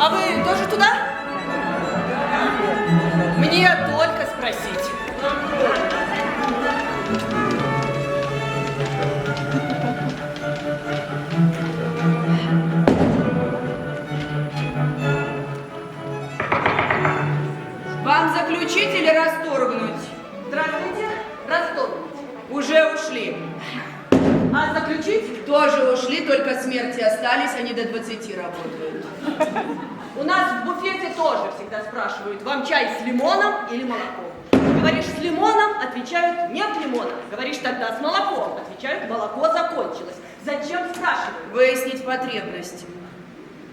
А вы тоже туда? Мне только спросить. Вам заключить или расторгнуть? Здравствуйте. Расторгнуть. Уже ушли. А заключить? Тоже ушли, только смерти остались, они до 20 работают. У нас в буфете тоже всегда спрашивают, вам чай с лимоном или молоком? Говоришь с лимоном, отвечают нет лимона. Говоришь тогда с молоком, отвечают молоко закончилось. Зачем спрашивают? Выяснить потребности.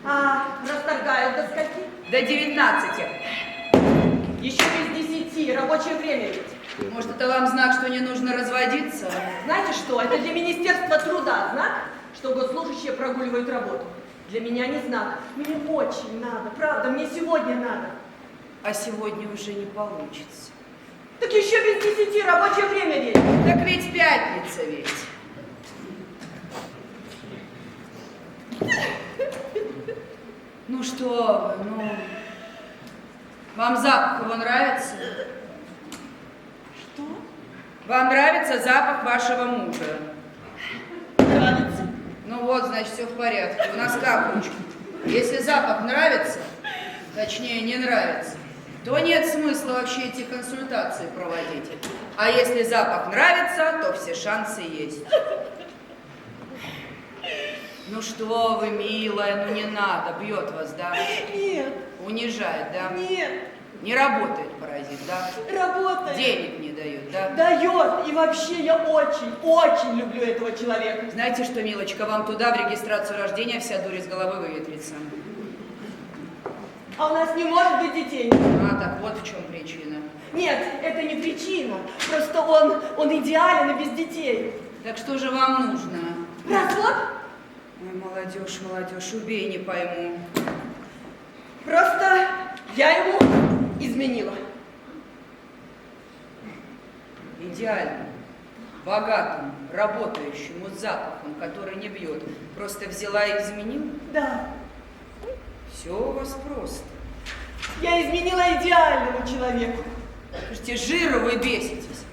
А расторгают до скольки? До 19. Еще без 10, рабочее время ведь. Может, это вам знак, что не нужно разводиться? Знаете что, это для Министерства труда знак, что госслужащие прогуливают работу. Для меня не знак. Мне очень надо, правда, мне сегодня надо. А сегодня уже не получится. Так еще без 10, рабочее время ведь. Так ведь пятница ведь. Ну что вы, ну... Вам запах его нравится? Что? Вам нравится запах вашего мужа? Нравится. Ну вот, значит, все в порядке. У нас как, ручка? Если запах нравится, точнее, не нравится, то нет смысла вообще эти консультации проводить. А если запах нравится, то все шансы есть. Ну что вы, милая, ну не надо, бьет вас, да? Нет. Унижает, да? Нет. Не работает паразит, да? Работает. Денег не дает, да? Дает. И вообще я очень люблю этого человека. Знаете что, милочка, вам туда в регистрацию рождения вся дурь из головы выветрится. А у нас не может быть детей. А, так вот в чем причина. Нет, это не причина. Просто он идеален и без детей. Так что же вам нужно? Развод? Ой, молодежь, молодежь, убей, не пойму. Просто я ему изменила. Идеально, богатым, работающему с запахом, который не бьет, просто взяла и изменила? Да. Все у вас просто. Я изменила идеальному человеку. Слушайте, жиру вы беситесь.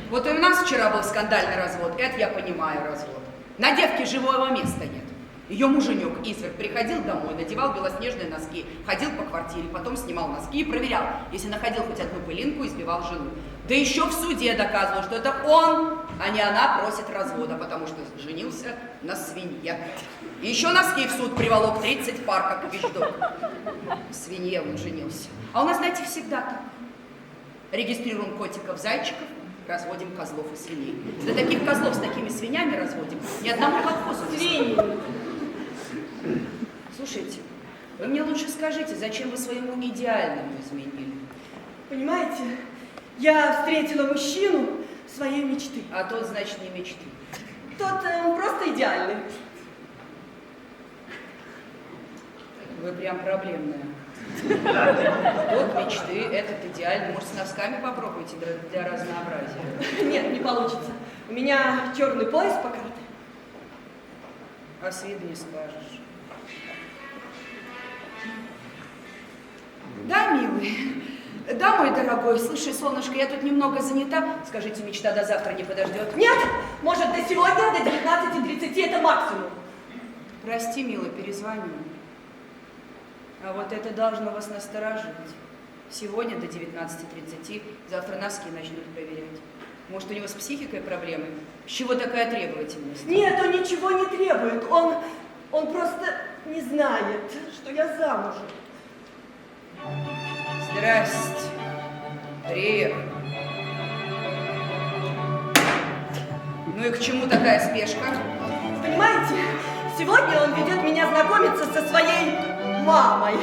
Вот и у нас вчера был скандальный развод, это я понимаю развод. На девке живого места нет. Ее муженек изверг приходил домой, надевал белоснежные носки, ходил по квартире, потом снимал носки и проверял. Если находил хоть одну пылинку, избивал жену. Да еще в суде доказывал, что это он, а не она просит развода, потому что женился на свинье. И еще носки в суд приволок 30 пар, как вещдок. Свинье он женился. А у нас, знаете, всегда так. Регистрируем котиков, зайчиков, разводим козлов и свиней. Да таких козлов с такими свиньями разводим. Ни одному колхозу не Свиньи. Слушайте, вы мне лучше скажите, зачем вы своему идеальному изменили? Понимаете, я встретила мужчину своей мечты. А тот, значит, не мечты. Тот просто идеальный. Вы прям проблемная. Тот мечты, этот идеальный. Может, с носками попробуйте для разнообразия? Нет, не получится. У меня черный пояс по карте. А с виду не скажешь. Да, милый. Да, мой дорогой, слушай, солнышко, я тут немного занята. Скажите, мечта до завтра не подождет? Нет, может, до сегодня, до 19:30, это максимум. Прости, милый, перезвоню. А вот это должно вас насторожить. Сегодня до 19:30, завтра носки начнут проверять. Может, у него с психикой проблемы? С чего такая требовательность? Нет, он ничего не требует. Он просто не знает, что я замужем. Здрасте. Приехал. Ну и к чему такая спешка? Понимаете, сегодня он ведет меня знакомиться со своей мамой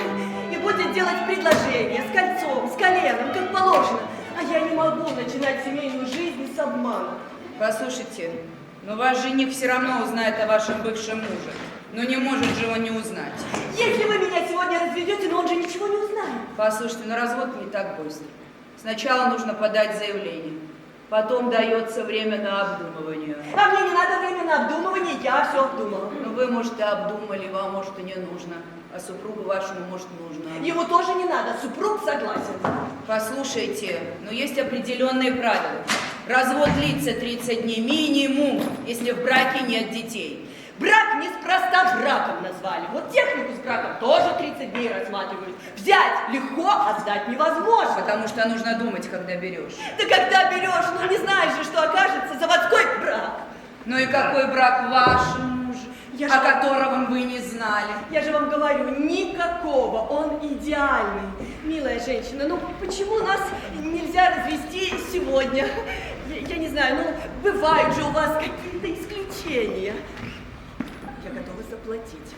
и будет делать предложение с кольцом, с коленом, как положено. А я не могу начинать семейную жизнь с обмана. Послушайте, но ваш жених все равно узнает о вашем бывшем муже. Но не может же он не узнать. Если вы меня сегодня разведете, но он же ничего не узнает. Послушайте, но развод не так быстро. Сначала нужно подать заявление. Потом дается время на обдумывание. А мне не надо время на обдумывание, я я все обдумала. Ну, вы, может, и обдумали, вам, может, и не нужно. А супругу вашему, может, нужно. Ему тоже не надо, супруг согласен. Послушайте, но есть определенные правила. Развод длится 30 дней минимум, если в браке нет детей. Брак неспроста браком назвали. Вот технику с браком тоже 30 дней рассматривают. Взять легко, отдать невозможно. Потому что нужно думать, когда берешь. Да когда берешь, ну не знаешь же, что окажется заводской брак. Ну и какой брак ваш муж, Я о же- котором вы не знали? Я же вам говорю, никакого, он идеальный. Милая женщина, ну почему нас нельзя развести сегодня? Я не знаю, ну бывают же у вас какие-то исключения. Я готова заплатить.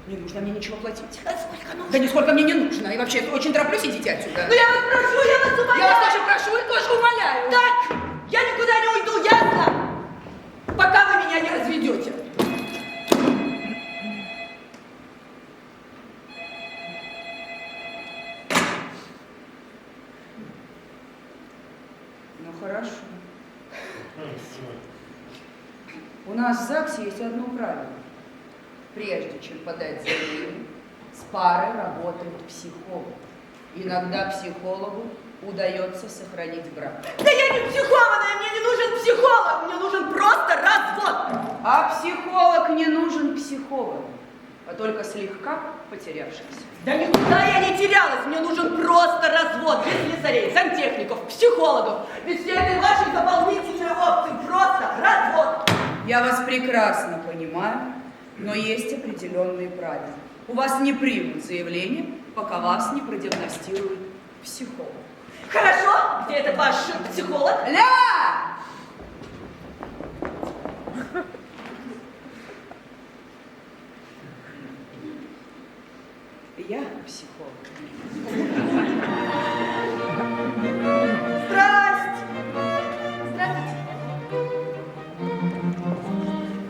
Не нужно мне ничего платить. А сколько нужно? Да нисколько мне не нужно. И вообще, очень тороплюсь, идите отсюда. Ну я вас прошу, я вас умоляю. Я вас тоже прошу и тоже умоляю. Так, я никуда не уйду, ясно? Пока вы меня не разведете. Ну хорошо. У нас в ЗАГСе есть одно правило. Прежде чем подать заявление, с парой работает психолог. Иногда психологу удается сохранить брак. Да я не психованная, мне не нужен психолог, мне нужен просто развод. А психолог не нужен психологу, а только слегка потерявшимся. Да никуда я не терялась, мне нужен просто развод, без слесарей, сантехников, психологов, без всей этой вашей дополнительной опции, просто развод. Я вас прекрасно понимаю, но есть определенные правила. У вас не примут заявление, пока вас не продиагностирует психолог. Хорошо, где этот ваш психолог? Ля! Я психолог. Здрасте. Здравствуйте.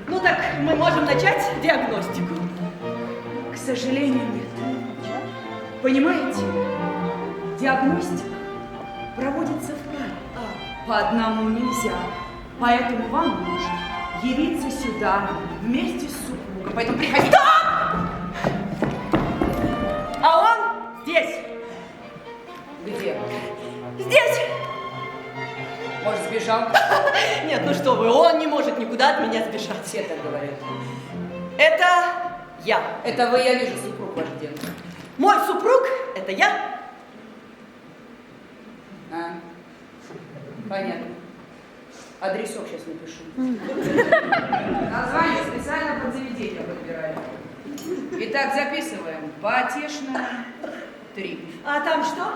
Ну так мы можем начать диагностику. К сожалению, нет. Понимаете, диагностика проводится в паре. По одному нельзя. Поэтому вам нужно явиться сюда вместе с супругом. Поэтому приходите. А он здесь. Где? Здесь. Может, сбежал? Нет, ну что вы, он не может никуда от меня сбежать. Все так говорят. Это я. Это вы, я вижу, супруг ваш где? Мой супруг – это я. А, понятно. Адресок сейчас напишу. Название специально под заведение подбирали. Итак, записываем. Потешная 3. А там что?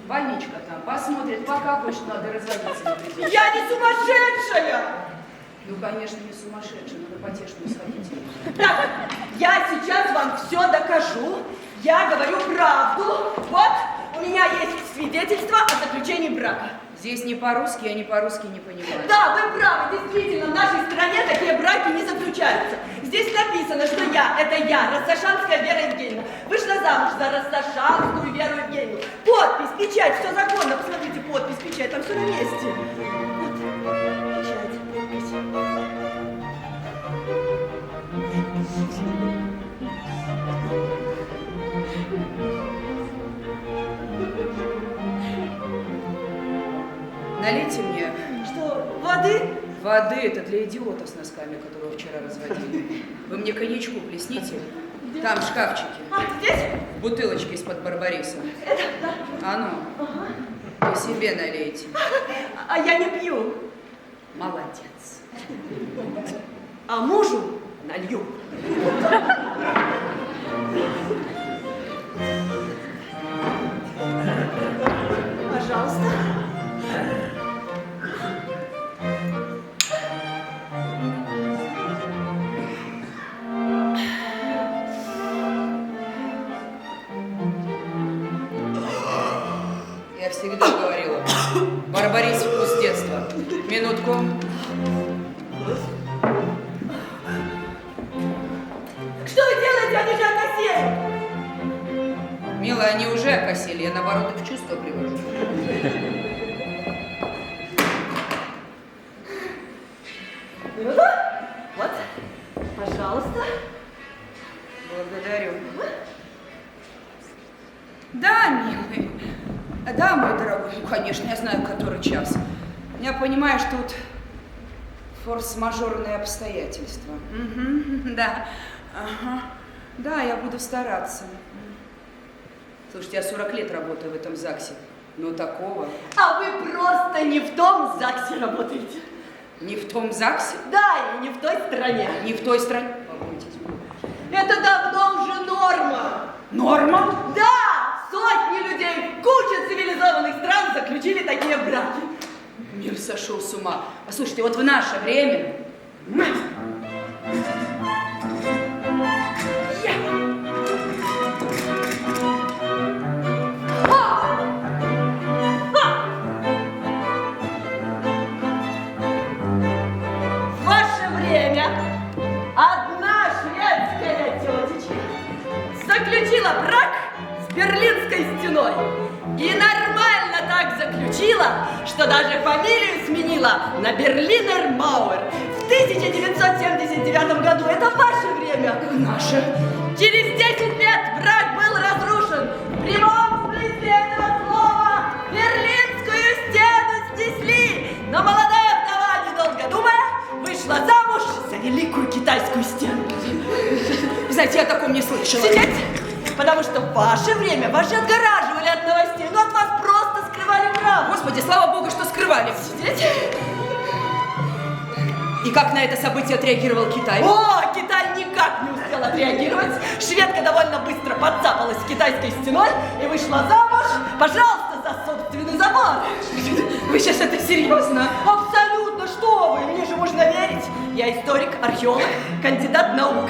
Больничка там. Посмотрит, покапаешь, надо разводиться не придется. Я не сумасшедшая! Ну, конечно, не сумасшедший, надо потешную сходить. Так, я сейчас вам все докажу. Я говорю правду. Вот, у меня есть свидетельство о заключении брака. Здесь не по-русски, я не по-русски не понимаю. Да, вы правы, действительно, в нашей стране такие браки не заключаются. Здесь написано, что это я, Ростошанская Вера Евгеньевна, вышла замуж за Ростошанскую Веру Евгеньевну. Подпись, печать, все законно, посмотрите, подпись, печать, там все на месте. Вот, печать, подпись. Налейте мне Что, воды? воды, это для идиота с носками, которого вчера разводили. Вы мне коньячку плесните. Там в шкафчике. А, здесь? Бутылочка из-под барбариса. Это, да. А ну, вы себе налейте. А я не пью. Молодец. А мужу налью. Пожалуйста. Я всегда говорила, барбарис вкус детства. Минутку. Что вы делаете? Они же окосели. Милая, они уже окосели, я наоборот их в чувство привожу. Минуту. Вот. Пожалуйста. Благодарю. Да, милый. Да, мой дорогой. Ну, конечно, я знаю, который час. Я понимаю, что тут форс-мажорные обстоятельства. Угу, да. Ага. Да, я буду стараться. Слушайте, я 40 лет работаю в этом ЗАГСе. Но такого... А вы просто не в том ЗАГСе работаете. Не в том ЗАГСе? Да, и не в той стране. Не в той стране? Попробуйте. Это давно уже норма. Норма? Да, сотни людей, куча цивилизованных стран заключили такие браки. Мир сошел с ума. Послушайте, вот в наше время... В ваше время одна шведская тетечка заключила брак с Берлинской стеной. И нормально так заключила, что даже фамилию сменила на Берлинер Мауэр. В 1979 году, это ваше время. Наше. Через 10 лет брак был разрушен. В прямом смысле этого слова Берлинскую стену снесли. Но молодая вдова, недолго думая, вышла замуж за Великую Китайскую стену. Знаете, я о таком не слышала. Сидеть? Потому что в ваше время вас же отгораживали от новостей, но от вас просто скрывали правду. Господи, слава богу, что скрывали. Сидеть? И как на это событие отреагировал Китай? О, Китай никак не успел отреагировать. Шведка довольно быстро подцапалась с китайской стеной и вышла замуж, пожалуйста, за собственный забор. Вы сейчас это серьезно? Абсолютно, что вы, мне же можно верить. Я историк, археолог, кандидат наук.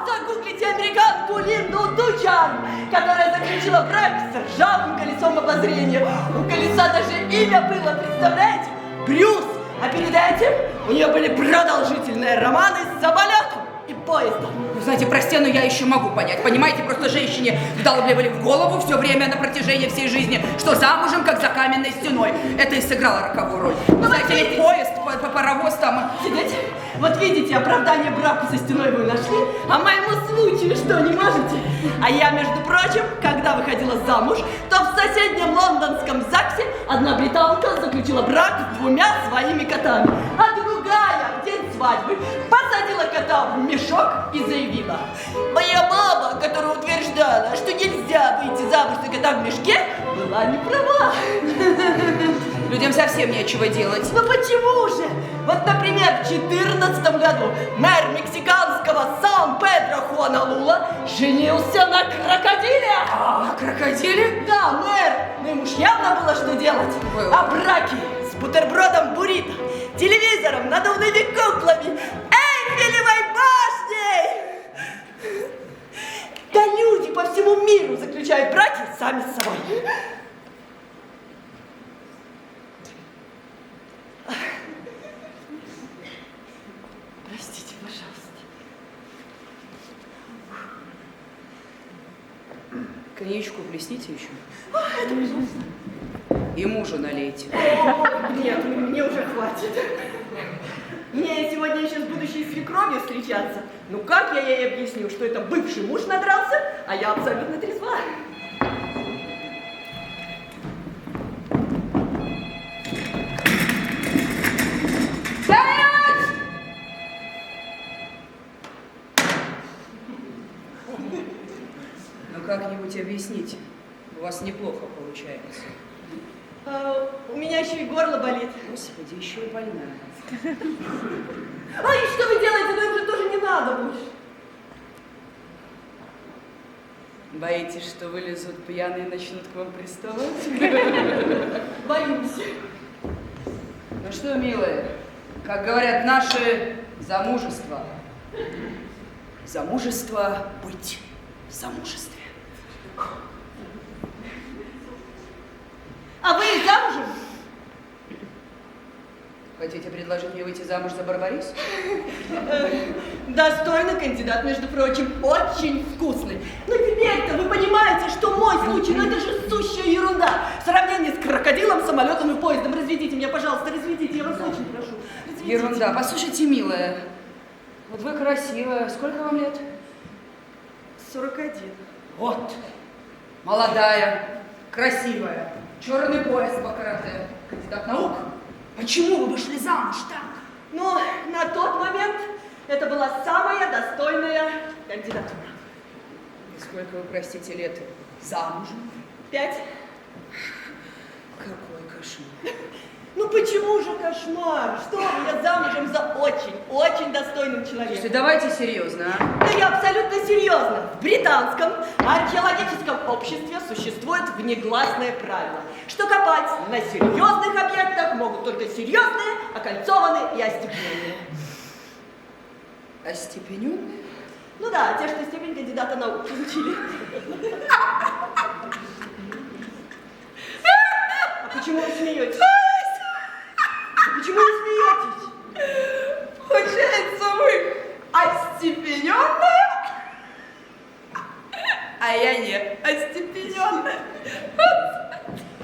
Загуглите американку Линду Дучан, которая заключила брак с ржавым колесом обозрения. У колеса даже имя было, представляете? Брюс. А перед этим у нее были продолжительные романы с самолетом и поездом. Вы знаете, прости, но я еще могу понять. Понимаете, просто женщине вдалбливали в голову все время на протяжении всей жизни, что замужем, как за каменной стеной. Это и сыграло роковую роль. Вы знаете, ли поезд, паровоз там... Сидите? Вот видите, оправдание браку за стеной вы нашли, а моему случаю что, не можете? А я, между прочим, когда выходила замуж, то в соседнем лондонском ЗАГСе одна британка заключила брак с 2 своими котами, а другая в день свадьбы посадила кота в мешок и заявила: моя мама, которая утверждала, что нельзя выйти замуж за кота в мешке, была не права. Людям совсем нечего делать. Ну почему же? Вот, например, в 2014 году мэр мексиканского Сан-Педро Хуаналула женился на крокодиле. На крокодиле? Да, мэр. Ну ему ж явно было, что делать. Было. А браки с бутербродом буррито, телевизором, надувными куклами, Эйфелевой башней. Да люди по всему миру заключают браки сами с собой. Простите, пожалуйста. Коньячку плесните еще. Это пожалуйста. И мужу налейте. Нет, мне уже хватит. Мне сегодня еще с будущей свекровью встречаться. Ну как я ей объясню, что это бывший муж надрался, а я абсолютно трезва? Ну как-нибудь объясните. У вас неплохо получается. У меня еще и горло болит. Господи, еще и больная. Ай, что вы делаете? Ну им же тоже не надо больше. Боитесь, что вылезут пьяные и начнут к вам приставать? Боюсь. Ну что, милые, как говорят наши, замужество. Замужество быть в замужестве. А вы замужем? Хотите предложить мне выйти замуж за Барбарису? Достойный кандидат, между прочим, очень вкусный. Но теперь-то вы понимаете, что мой случай, ну это же сущая ерунда. В сравнении с крокодилом, самолетом и поездом. Разведите меня, пожалуйста, разведите, я вас очень прошу. Разведите. Ерунда. Послушайте, милая, Вот вы красивая. Сколько вам лет? 41. Вот. Молодая, красивая, черный пояс по карате, кандидат наук. Почему вы вышли замуж так? Но на тот момент это была самая достойная кандидатура. И сколько вы, простите, лет замужем? 5. Какой кошмар. Ну почему же кошмар? Что вы, я замужем за очень достойным человеком. Давайте серьезно, а? Да я абсолютно серьезно. В британском археологическом обществе существует внегласное правило, что копать на серьезных объектах могут только серьезные, окольцованные и остепененные. Остепененные? Ну да, те, что степень кандидата наук получили. А почему вы смеетесь? Почему вы смеетесь? Получается, вы остепененная, а я не остепененная.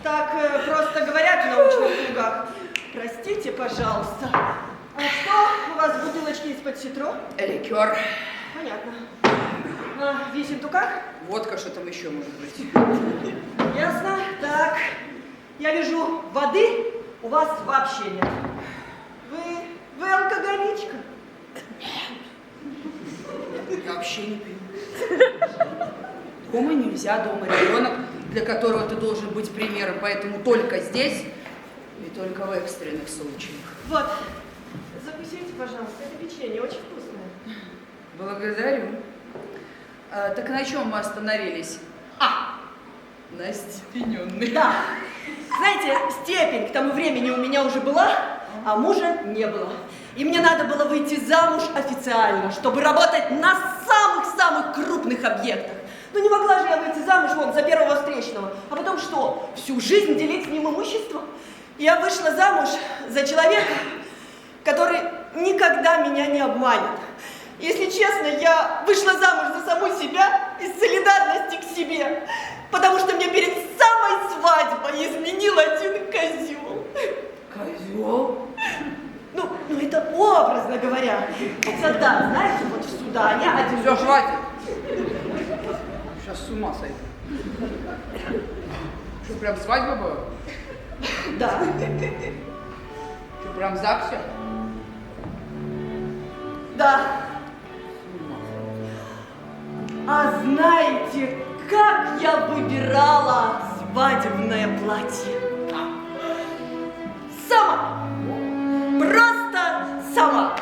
Так просто говорят в научных кругах. Простите, пожалуйста. А что у вас в бутылочке из-под ситро? Ликер. Понятно. А в Ессентуках? Водка, что там еще может быть? Ясно. Так, я вижу, воды у вас вообще нет. Вы алкоголичка? Я вообще не пью. Дома нельзя, дома ребенок, для которого ты должен быть примером, поэтому только здесь и только в экстренных случаях. Вот, закусите, пожалуйста, это печенье очень вкусное. Благодарю. Так на чем мы остановились? На остепененной. Да. Знаете, степень к тому времени у меня уже была, а мужа не было. И мне надо было выйти замуж официально, чтобы работать на самых-самых крупных объектах. Ну не могла же я выйти замуж вон за первого встречного. А потом что, всю жизнь делить с ним имущество? Я вышла замуж за человека, который никогда меня не обманет. Если честно, я вышла замуж за саму себя из солидарности к себе, потому что мне перед самой свадьбой изменил один козел. Козел? Ну, это образно говоря. Это да, знаете, вот в Судане один... Все, хватит. Сейчас с ума сойду. Что, прям свадьба была? Да. Что, прям в ЗАГСе? Да. А знаете, как я выбирала свадебное платье? Сама. Просто сама.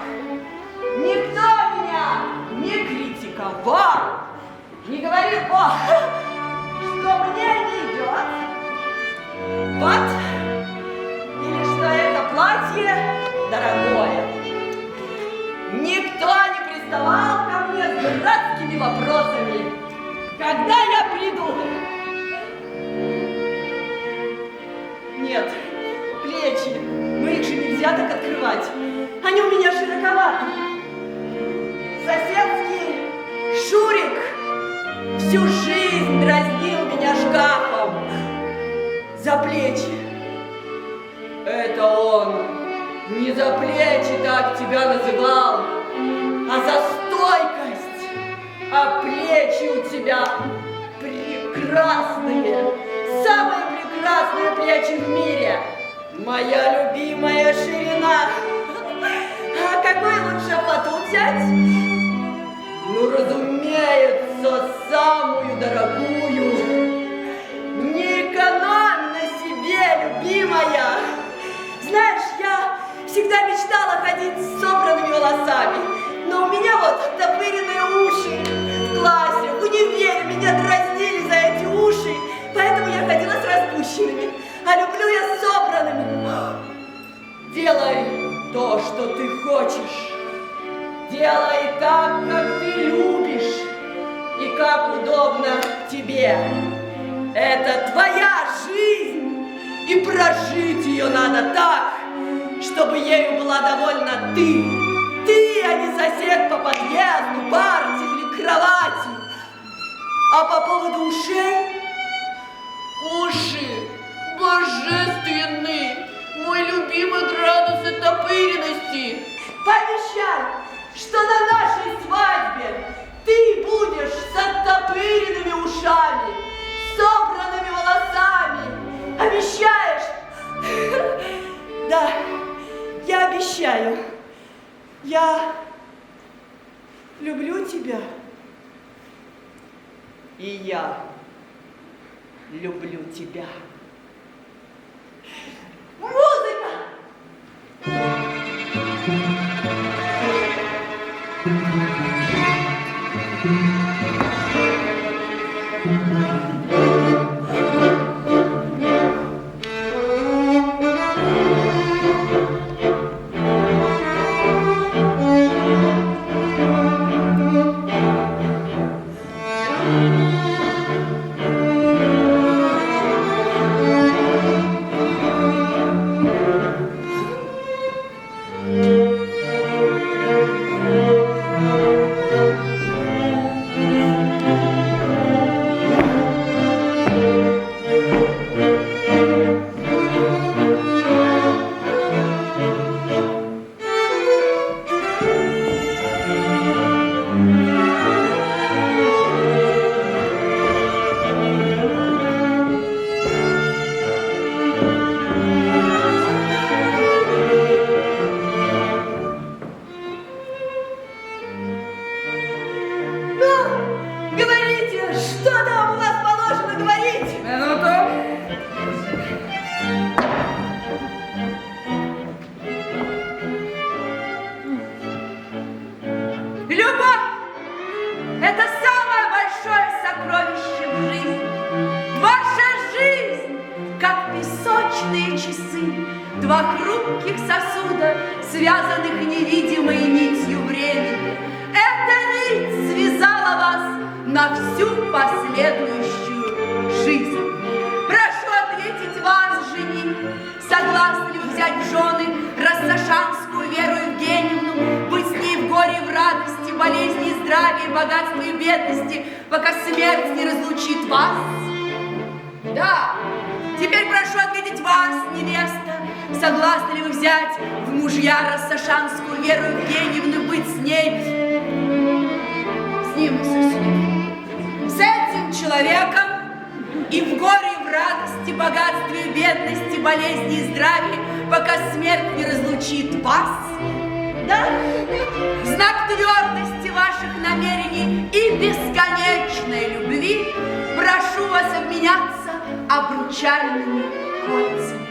Никто меня не критиковал, не говорил, что мне не идет. Вот. Или что это платье дорогое. Никто не приставал ко мне с дурацкими вопросами. Когда я приду? Нет, плечи. Ну их же нельзя так открывать. Они у меня широковаты. Соседский Шурик всю жизнь дразнил меня шкафом за плечи. Это он не за плечи так тебя называл, а за стойкость. А плечи у тебя прекрасные, самые прекрасные плечи в мире. Моя любимая ширина. А какой лучше фату взять? Ну, разумеется, самую дорогую. Не экономь на себе, любимая. Знаешь, я всегда мечтала ходить с собранными волосами, но у меня вот оттопыренные уши. В классе, в универе меня дразнили за эти уши, поэтому я ходила с распущенными, а люблю я с собранными. Делай то, что ты хочешь. Делай так, как ты любишь и как удобно тебе. Это твоя жизнь, и прожить ее надо так, чтобы ею была довольна ты. Ты, а не сосед по подъезду, парте или кровати. А по поводу ушей? Уши божественны, мой любимый градус оттопыренности. Пообещай, что на оттопыренными ушами, собранными волосами. Обещаешь? Да, я обещаю. Я люблю тебя. И я люблю тебя. Музыка! Два хрупких сосуда, связанных невидимой нитью времени. Эта нить связала вас на всю последующую жизнь. Прошу ответить вас, жених, согласны ли взять в жены Россошанскую Веру Евгеньевну, быть с ней в горе, в радости, болезни, здравии, богатстве и бедности, пока смерть не разлучит вас? Да. Теперь прошу ответить вас, невеста, согласны ли вы взять в мужья Россошанскую Веру Евгеньевну, быть с ней, с этим человеком и в горе, и в радости, богатстве, и бедности, болезни и здравии, пока смерть не разлучит вас? Да? В знак твердости ваших намерений и бесконечной любви прошу вас обменяться обручальными кольцами.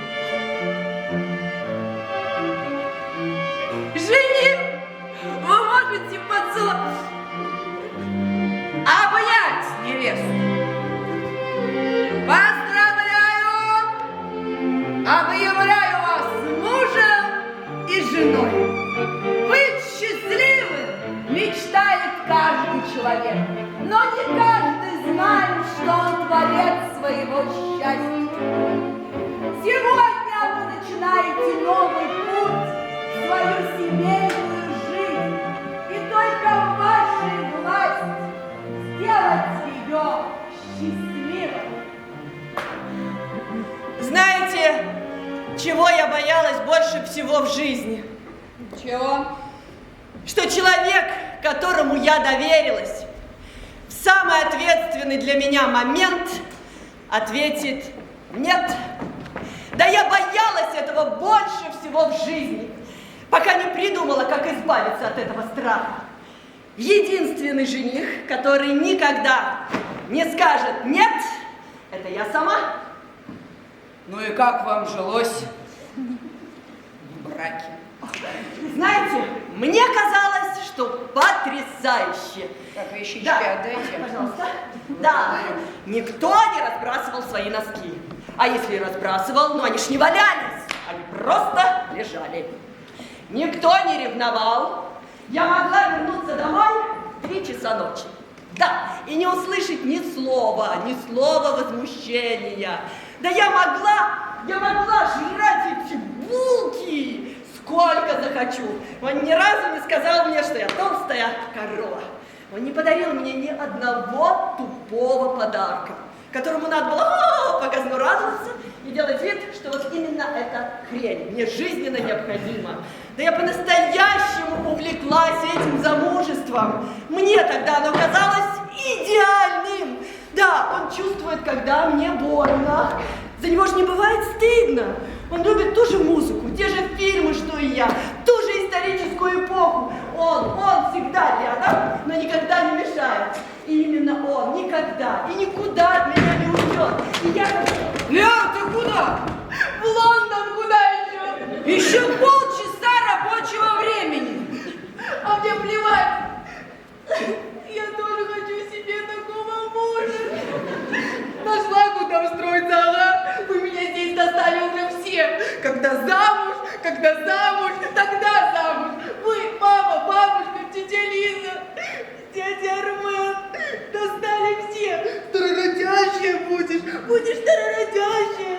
Жених, вы можете поцеловать, обнять невесту. Поздравляю! Объявляю вас мужем и женой. Быть счастливым мечтает каждый человек, но не каждый знает, что он творец своего счастья. Сегодня вы начинаете новый путь в свою семейную жизнь, и только в вашей власти сделать ее счастливой. Знаете, чего я боялась больше всего в жизни? Чего? Что человек, которому я доверилась, в самый ответственный для меня момент ответит «нет». Да я боялась этого больше всего в жизни, пока не придумала, как избавиться от этого страха. Единственный жених, который никогда не скажет «нет», это я сама. Ну и как вам жилось в браке? Знаете, мне казалось, что потрясающе. Так, вещички да. отдайте. Пожалуйста. Да, никто не разбрасывал свои носки. А если и разбрасывал, ну они ж не валялись, они просто лежали. Никто не ревновал. Я могла вернуться домой в 3 часа ночи. Да, и не услышать ни слова возмущения. Да я могла жрать эти булки, сколько захочу. Он ни разу не сказал мне, что я толстая корова. Он не подарил мне ни одного тупого подарка, которому надо было показно радоваться и делать вид, что вот именно эта хрень мне жизненно необходима. Да я по-настоящему увлеклась этим замужеством. Мне тогда оно казалось идеальным. Да, он чувствует, когда мне больно. За него же не бывает стыдно. Он любит ту же музыку, те же фильмы, что и я, ту же историческую эпоху. Он всегда рядом, но никогда не мешает. И именно он никогда и никуда от меня не уйдет. И я... Лера, ты куда? В Лондон, куда еще? Еще полчаса рабочего времени. А мне плевать. Я тоже хочу себе такого мужа. Нашла, куда устроиться, ага. Вы меня здесь достали уже все. Когда замуж, тогда замуж. Вы, мама, бабушка, тетя Лиза, дядя Армен. Достали все. Старородящая будешь старородящая.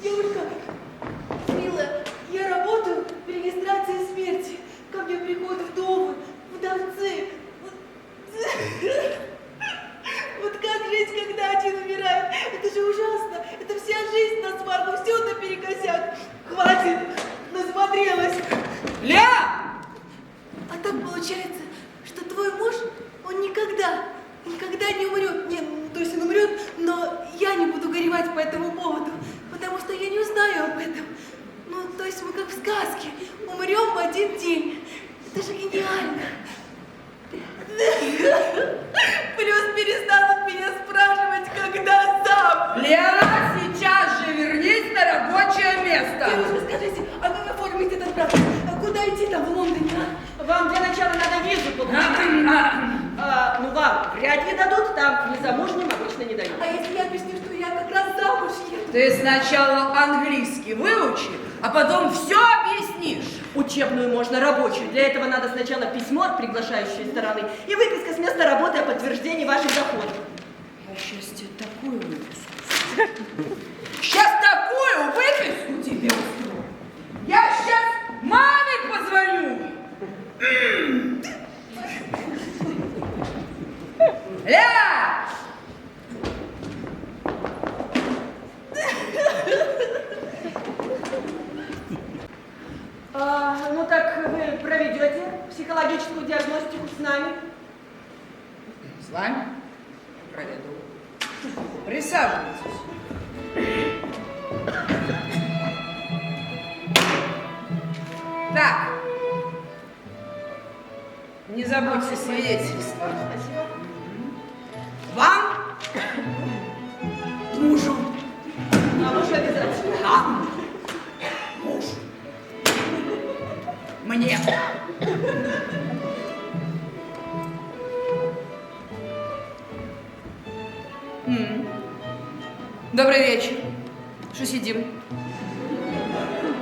Девушка, милая, я работаю в регистрации смерти. Ко мне приходят вдовы, вдовцы. Вот как жить, когда один умирает? Это же ужасно. Это вся жизнь на свадьбу, все наперекосяк. Хватит, насмотрелась. Ля! А так получается, что твой муж, он никогда не умрет. Нет, то есть он умрет, но я не буду горевать по этому поводу, потому что я не узнаю об этом. Ну, то есть мы как в сказке, умрем в один день. Это же гениально. Плюс перестанут меня спрашивать, когда замуж. Лера, сейчас же вернись на рабочее место. Девушка, скажите, а как оформить этот брак? А куда идти там в Лондоне, а? Вам для начала надо визу получить. Ну, вам вряд ли дадут, там незамужним обычно не дают. А если я объясню, что я как раз замуж еду? Ты сначала английский выучи, а потом все объяснишь. Учебную можно, рабочую. Для этого надо сначала письмо от приглашающей стороны и выписка с места работы о подтверждении ваших доходов. Я сейчас тебе такую выписку. Сейчас такую выписку тебе устрою. Я сейчас маме позвоню. Ля! Ну так вы проведете психологическую диагностику с нами? С вами проведу. Присаживайтесь. Так. Не забудьте свидетельство. Спасибо. Вам? Мужу. А мужу обязательно. Вам? Муж. Мне. Добрый вечер. Что сидим?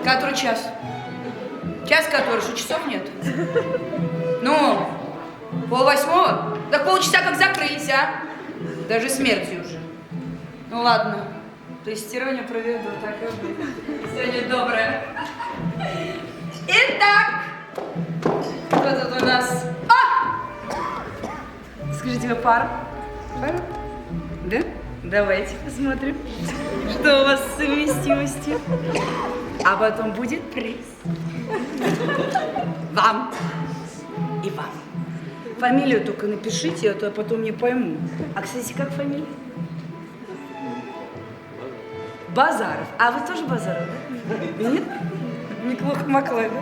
Который час? Час который, что часов нет? Ну, 7:30? Так полчаса как закрылись, а? Даже смертью уже. Ну ладно, тестирование проведу, так и будет. Сегодня доброе. Итак, кто тут у нас? Скажите, вы пара? Пара? Да? Давайте посмотрим, что у вас с совместимостью. А потом будет приз. Вам и вам. Фамилию только напишите, а то я потом не пойму. А, кстати, как фамилия? Базаров. А вы тоже Базаров, да? Нет? Неплохо Маклай, да?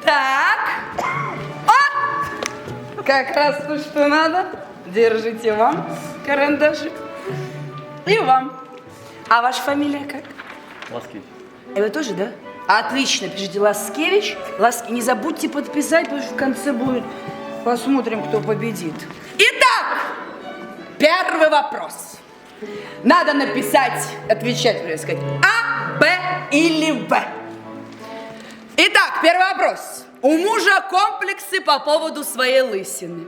Так. Как раз то, что надо. Держите вам карандашик. И вам. А ваша фамилия как? Ласкевич. И вы тоже, да? Отлично, пишите Ласкевич. Не забудьте подписать, потому что в конце будет. Посмотрим, кто победит. Итак, первый вопрос. Надо написать, отвечать, правильно сказать, А, Б или В. Итак, первый вопрос. У мужа комплексы по поводу своей лысины.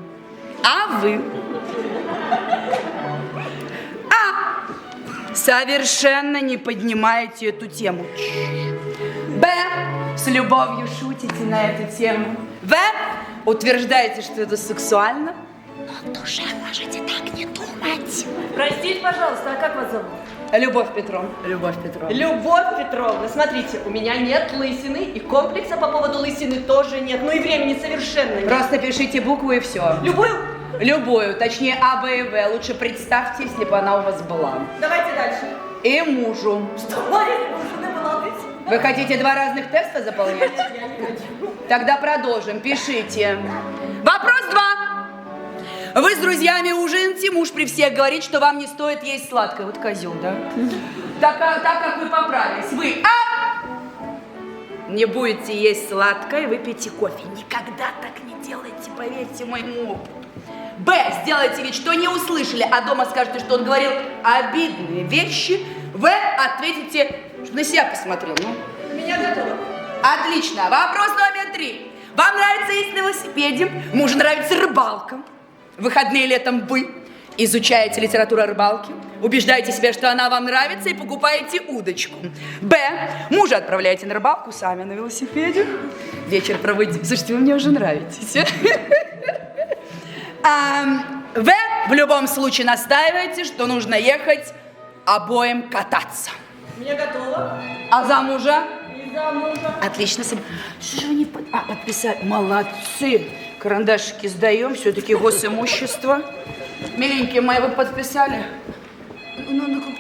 А вы? А. Совершенно не поднимаете эту тему. Б. С любовью шутите на эту тему. В. Утверждаете, что это сексуально. Но в душе можете так не думать. Простите, пожалуйста, а как вас зовут? Любовь Петровна. Любовь Петровна. Любовь Петровна, смотрите, у меня нет лысины, и комплекса по поводу лысины тоже нет, ну и времени совершенно нет. Просто пишите букву и все. Любую? Любую, точнее А, Б и В. Лучше представьте, если бы она у вас была. Давайте дальше. И мужу. Что, если бы у жены была лысина? Вы хотите 2 разных теста заполнять? Я не хочу. Тогда продолжим. Пишите. Вопрос 2. Вы с друзьями ужинаете, муж при всех говорит, что вам не стоит есть сладкое. Вот козел, да? Так как вы поправились. Вы не будете есть сладкое, выпейте кофе. Никогда так не делайте, поверьте моему опыту. Б. Сделайте вид, что не услышали, а дома скажете, что он говорил обидные вещи. В. Ответите, что на себя посмотрел. Ну. Меня готово. Отлично. Вопрос номер 3. Вам нравится ездить на велосипеде? Мужу нравится рыбалка. В выходные летом вы изучаете литературу о рыбалке, убеждаете себя, что она вам нравится, и покупаете удочку. Б. Мужа отправляете на рыбалку сами на велосипеде. Вечер проводите. Слушайте, вы мне уже нравитесь. В. В любом случае настаиваете, что нужно ехать обоим кататься. Меня готово. А за мужа? И за мужа. Отлично. Что же вы не подписали? Молодцы. Карандашики сдаем, все-таки госимущество. Миленькие мои, вы подписали?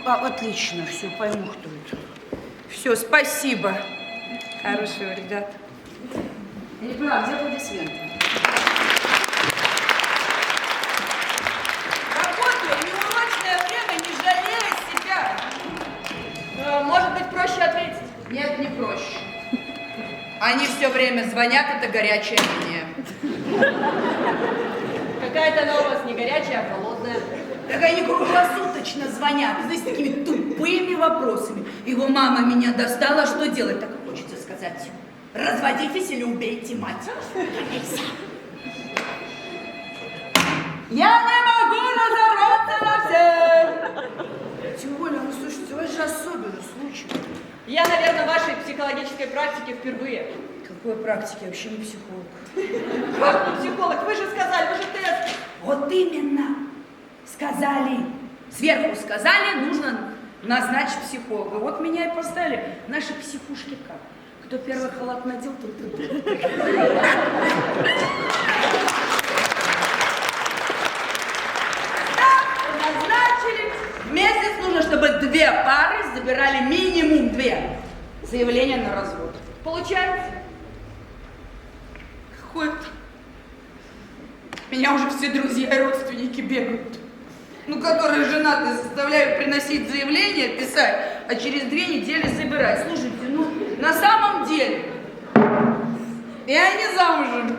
Отлично, все, пойму, кто это. Все, спасибо. Хорошего, ребята. Я не понимаю, где аплодисменты? Работаю, неурочное время, не жалея себя. Может быть, проще ответить? Нет, не проще. Они все время звонят, это горячая линия. Какая-то она у вас не горячая, а холодная. Так они круглосуточно звонят, знаете, с такими тупыми вопросами. Его мама меня достала, что делать? Так и хочется сказать. Разводитесь или убейте мать. Нельзя. Я не могу разорваться на всех. Тем более, ну слушайте, у вас же особенный случай. Я, наверное, в вашей психологической практике впервые. Какой практики? Я вообще не психолог. Как вы психолог? Вы же сказали, вы же тест. Вот именно. Сказали. Сверху сказали, нужно назначить психолога. Вот меня и поставили. Наши психушки как? Кто первый халат надел, тот и был. Назначили. В месяц нужно, чтобы 2 пары забирали минимум 2 заявления на развод. Получается? Какой-то. Меня уже все друзья и родственники бегают. Ну, которые женаты, заставляют приносить заявление, писать, а через 2 недели забирать. Слушайте, ну, на самом деле, я не замужем,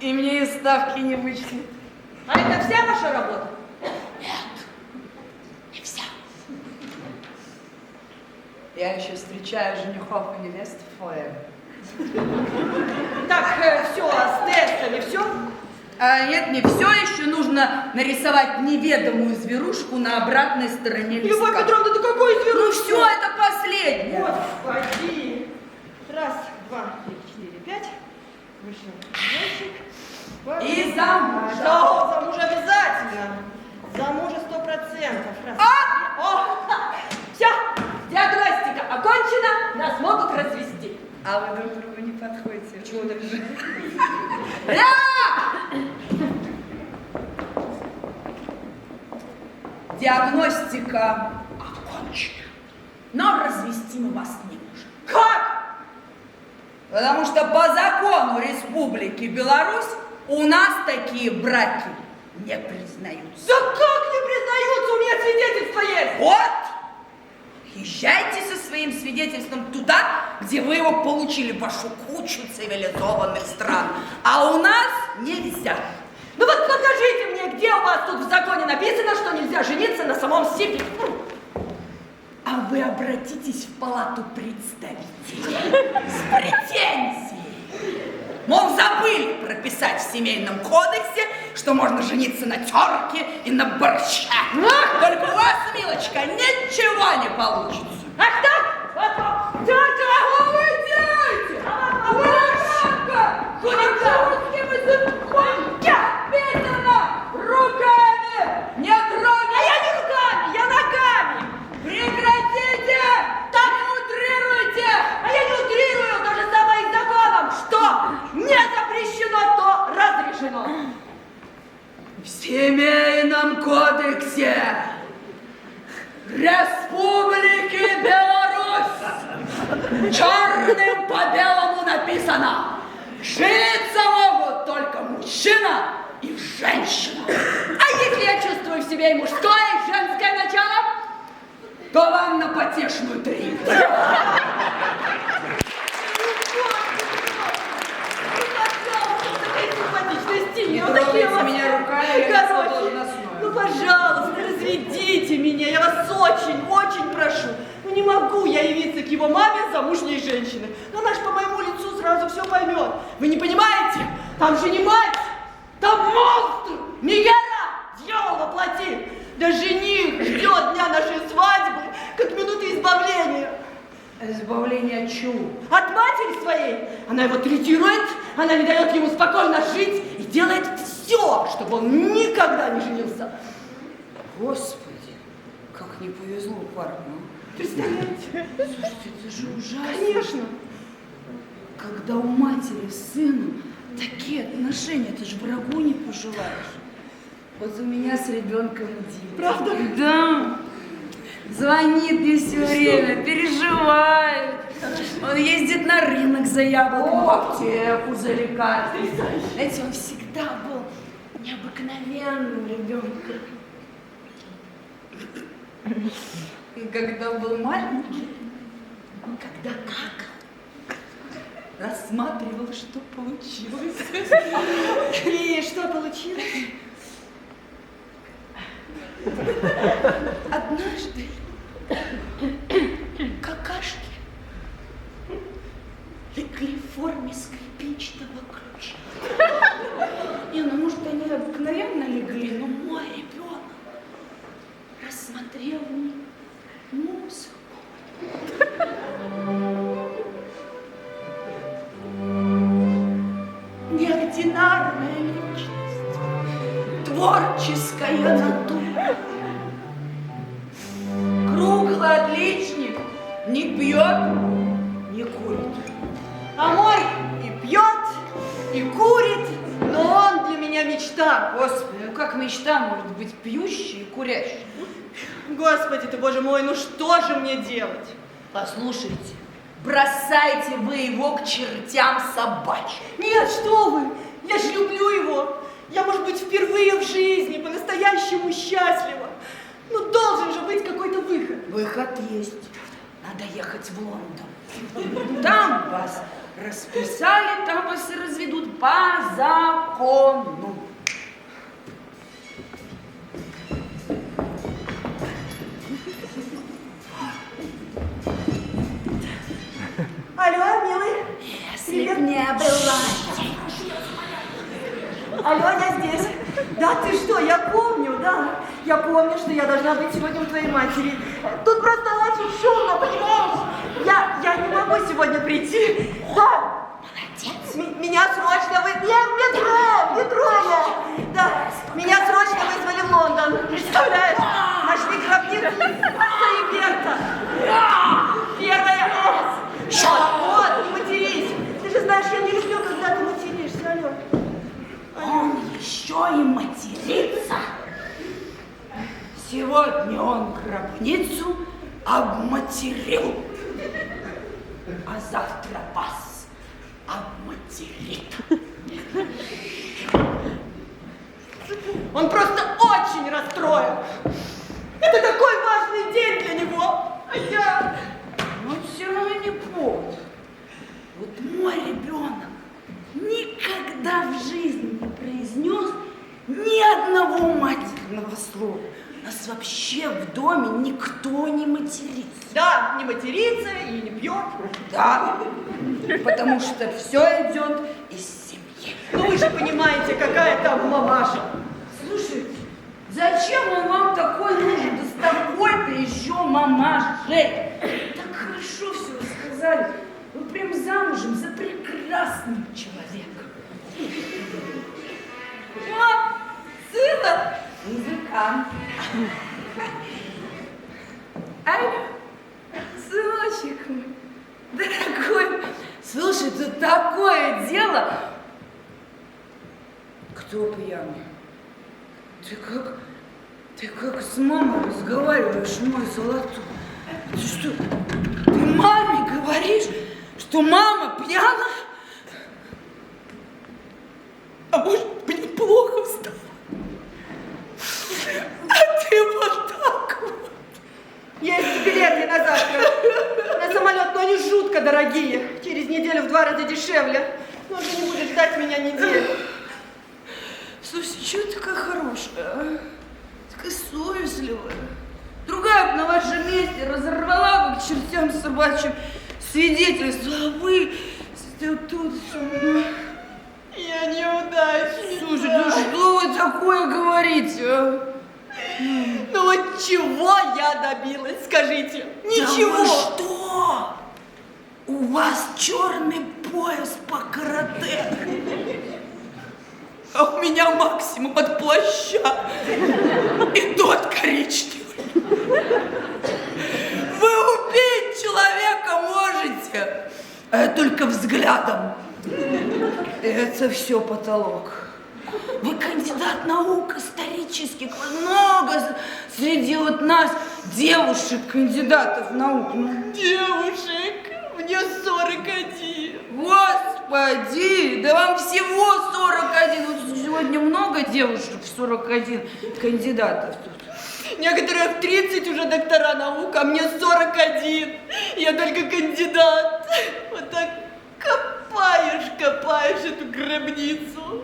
и мне из ставки не вычтут. А это вся ваша работа? Нет, не вся. Я еще встречаю женихов и невест в фойе. Так, все, с тестами все? Нет, не все, еще нужно нарисовать неведомую зверушку на обратной стороне листка. Любовь Петровна, ты какой Ну зверушка? все, это последнее. Господи. 1, 2, 3, 4, 5. Вышел мальчик. И за мужа. Да, за мужа обязательно. За мужа 100%. Все, диагностика окончена, нас могут развести. А вы друг другу не подходите. Почему так же? Диагностика окончена. Но развести мы вас не можем. Как? Потому что по закону Республики Беларусь у нас такие браки не признаются. Да как не признаются? У меня свидетельство есть. Вот! Езжайте со своим свидетельством туда, где вы его получили, в вашу кучу цивилизованных стран. А у нас нельзя. Ну вот покажите мне, где у вас тут в законе написано, что нельзя жениться на самом себе. А вы обратитесь в палату представителей с претензией. Мол, забыли прописать в семейном кодексе, что можно жениться на терке и на борще. Только у вас, милочка, ничего не получится. Ах так? Тетя, Что вы делаете? Лошадка! Хулиганским языком! Петина! Руками! Не трогай! А я не руками, я ногами. Прекратите! разрешено. В Семейном кодексе Республики Беларусь черным по белому написано: жениться могут только мужчина и женщина. А если я чувствую в себе и мужское, и женское начало? То вам на потешную 3. Не трогайте меня руками, я короче, должностную. ну, пожалуйста, разведите меня, я вас очень, очень прошу. Ну, не могу я явиться к его маме замужней женщины. Но она ж по моему лицу сразу все поймет. Вы не понимаете? Там же не мать, там монстр, Мегера, дьявол воплоти. Да жених ждет дня нашей свадьбы, как минуты избавления. Избавление от чего? От матери своей. Она его третирует, она не дает ему спокойно жить и делает все, чтобы он никогда не женился. Господи, как не повезло парню. Представляете? Слушайте, это же ужасно. Конечно. Когда у матери с сыном такие отношения, ты же врагу не пожелаешь. Вот у меня с ребенком Дима. Правда? Да. Звонит мне все время, переживает. Он ездит на рынок за яблоком, в аптеку за лекарствами. Знаете, он всегда был необыкновенным ребенком. И когда был маленький, когда какал, рассматривал, что получилось. И что получилось? Однажды какашки легли в форме скрипичного ключа. Не, ну может они обыкновенно легли, но мой ребенок рассмотрел в них музыку. Неординарная личность, творческая натура. Круглый отличник, не пьет, не курит. А мой и пьет, и курит, но он для меня мечта. Господи, ну как мечта может быть пьющей и курящей? Господи ты, боже мой, ну что же мне делать? Послушайте, бросайте вы его к чертям собачьим. Нет, что вы, я же люблю его. Я, может быть, впервые в жизни по-настоящему счастлива. Ну, должен же быть какой-то выход. Выход есть. Надо ехать в Лондон. Там вас расписали, там вас и разведут по закону. Алло, милый. Если б не было. Алло, я здесь. Да ты что, я помню, да. Я помню, что я должна быть сегодня у твоей матери. Тут просто очень шумно, понимаешь? Я не могу сегодня прийти. Да. Молодец. Меня срочно Нет, в метро я. Да, меня срочно вызвали в Лондон. Представляешь? Нашли гробницу Берта. Первая С. Вот, не матерись. Ты же знаешь, я не люблю, когда ты материшься, алло. Он еще и матерится. Сегодня он гробницу обматерил, а завтра вас обматерит. Он просто очень расстроен. Это такой важный день для него. А я... Но все равно не повод. Вот мой ребенок никогда в жизни не произнес ни одного матерного слова. У нас вообще в доме никто не матерится. Да, не матерится и не пьет. Да, потому что все идет из семьи. Ну вы же понимаете, какая там мамаша. Слушайте, зачем он вам такой нужен? Да с такой-то еще мамашей. Так хорошо все рассказали. Вы прям замужем за прекрасным человеком. Мам, сына. Музыкант. Алло, сыночек мой, дорогой, слушай, тут такое дело. Кто пьяный? Ты как с мамой разговариваешь, мой золотой? Ты что, ты маме говоришь, что мама пьяна? А может, мне плохо стало? А ты вот так вот. Есть билеты на завтра. На самолет, но они жутко дорогие. Через неделю в 2 раза дешевле. Но он же не будет ждать меня неделю. Слушай, чего ты такая хорошая, а? Такая совестливая. Другая бы на вашем месте разорвала бы к чертям собачьим свидетельство, а вы тут все. Я неудачница. Слушай, ну что вы такое говорите, а? Ну вот чего я добилась, скажите? Ничего. Да вы что? У вас черный пояс по карате. А у меня максимум от плаща. И тот коричневый. Вы убить человека можете, а я только взглядом. Это все потолок. Вы кандидат наук исторических, много среди вот нас девушек кандидатов наук. Девушек, мне 41. Господи, да вам всего 41. Вот сегодня много девушек в 41 кандидатов тут. Некоторые в 30 уже доктора наук, а мне 41. Я только кандидат. Вот так копаешь эту гробницу.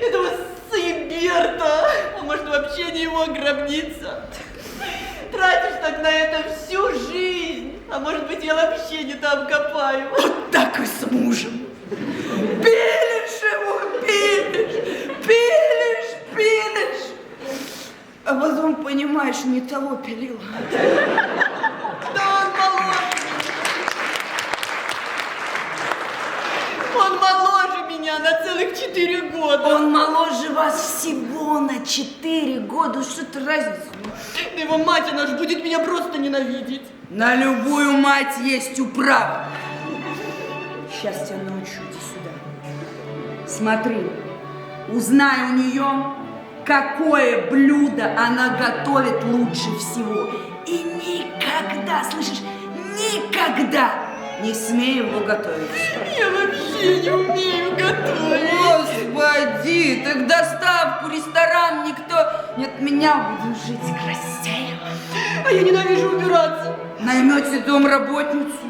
Этого Сыберта. А может, вообще не его гробница. Тратишь так на это всю жизнь. А может быть, я вообще не там копаю. Вот так и с мужем. Пилишь его, пилишь. А потом понимаешь, не того пилила. Да он моложе меня. Он моложе меня на целых 4 года. Он моложе вас всего на 4 года. Что-то разница. Да его мать, она же будет меня просто ненавидеть. На любую мать есть управа. Сейчас тебя научу, иди сюда. Смотри, узнай у нее, какое блюдо она готовит лучше всего. И никогда, слышишь, никогда не смей его готовить. Я вообще не умею готовить. Господи, так доставку, ресторан никто не отменял. Будем жить красиво. А я ненавижу убираться. Наймете домработницу.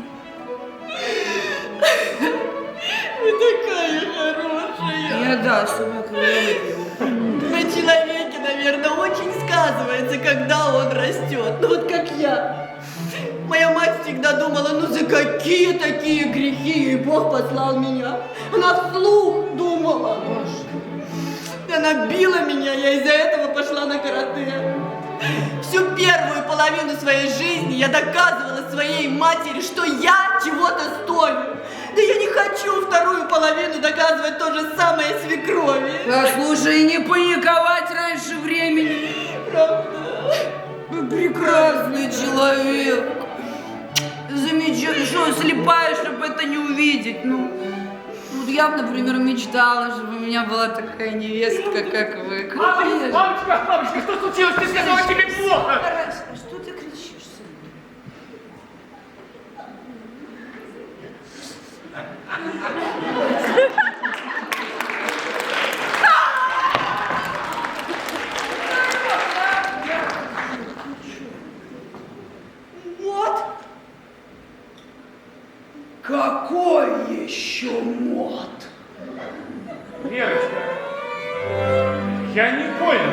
Вы такая хорошая. Я да, особенно когда выпью. На человеке, наверное, очень сказывается, когда он растет. Ну вот как я. Моя мать всегда думала, ну за какие такие грехи ей Бог послал меня. Она вслух думала. Она била меня, я из-за этого пошла на карате. Всю первую половину своей жизни я доказывала своей матери, что я чего-то стою. Да я не хочу вторую половину доказывать то же самое свекрови. Послушай, не паниковать раньше времени. Правда? Вы прекрасный человек. Замечательно, что слепая, чтобы это не увидеть. Ну, вот я бы, например, мечтала, чтобы у меня была такая невестка, как вы. Мамочка, что случилось? Ты сказала, тебе плохо. Что ты кричишь, сын? Вот. Какой еще мод? Верочка, я не понял.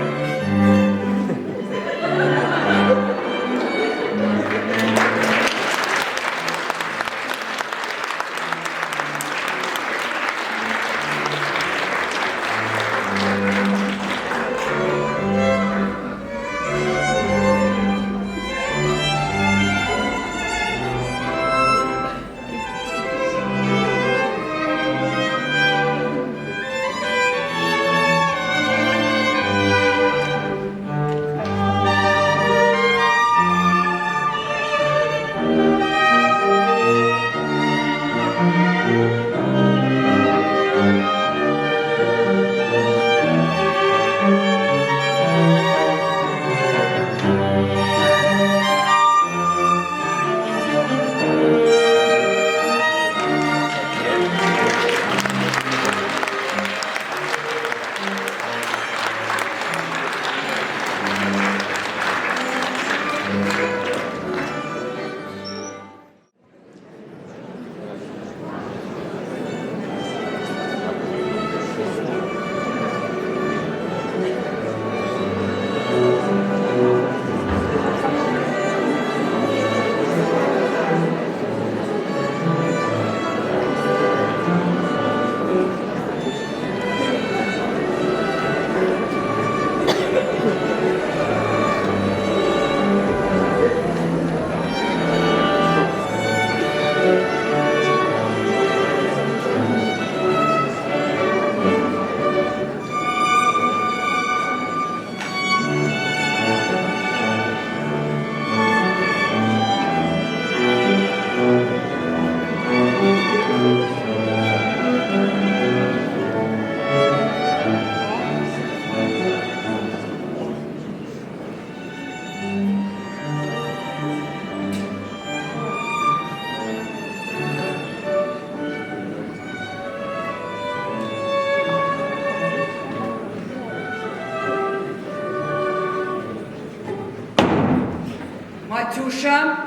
Матюша,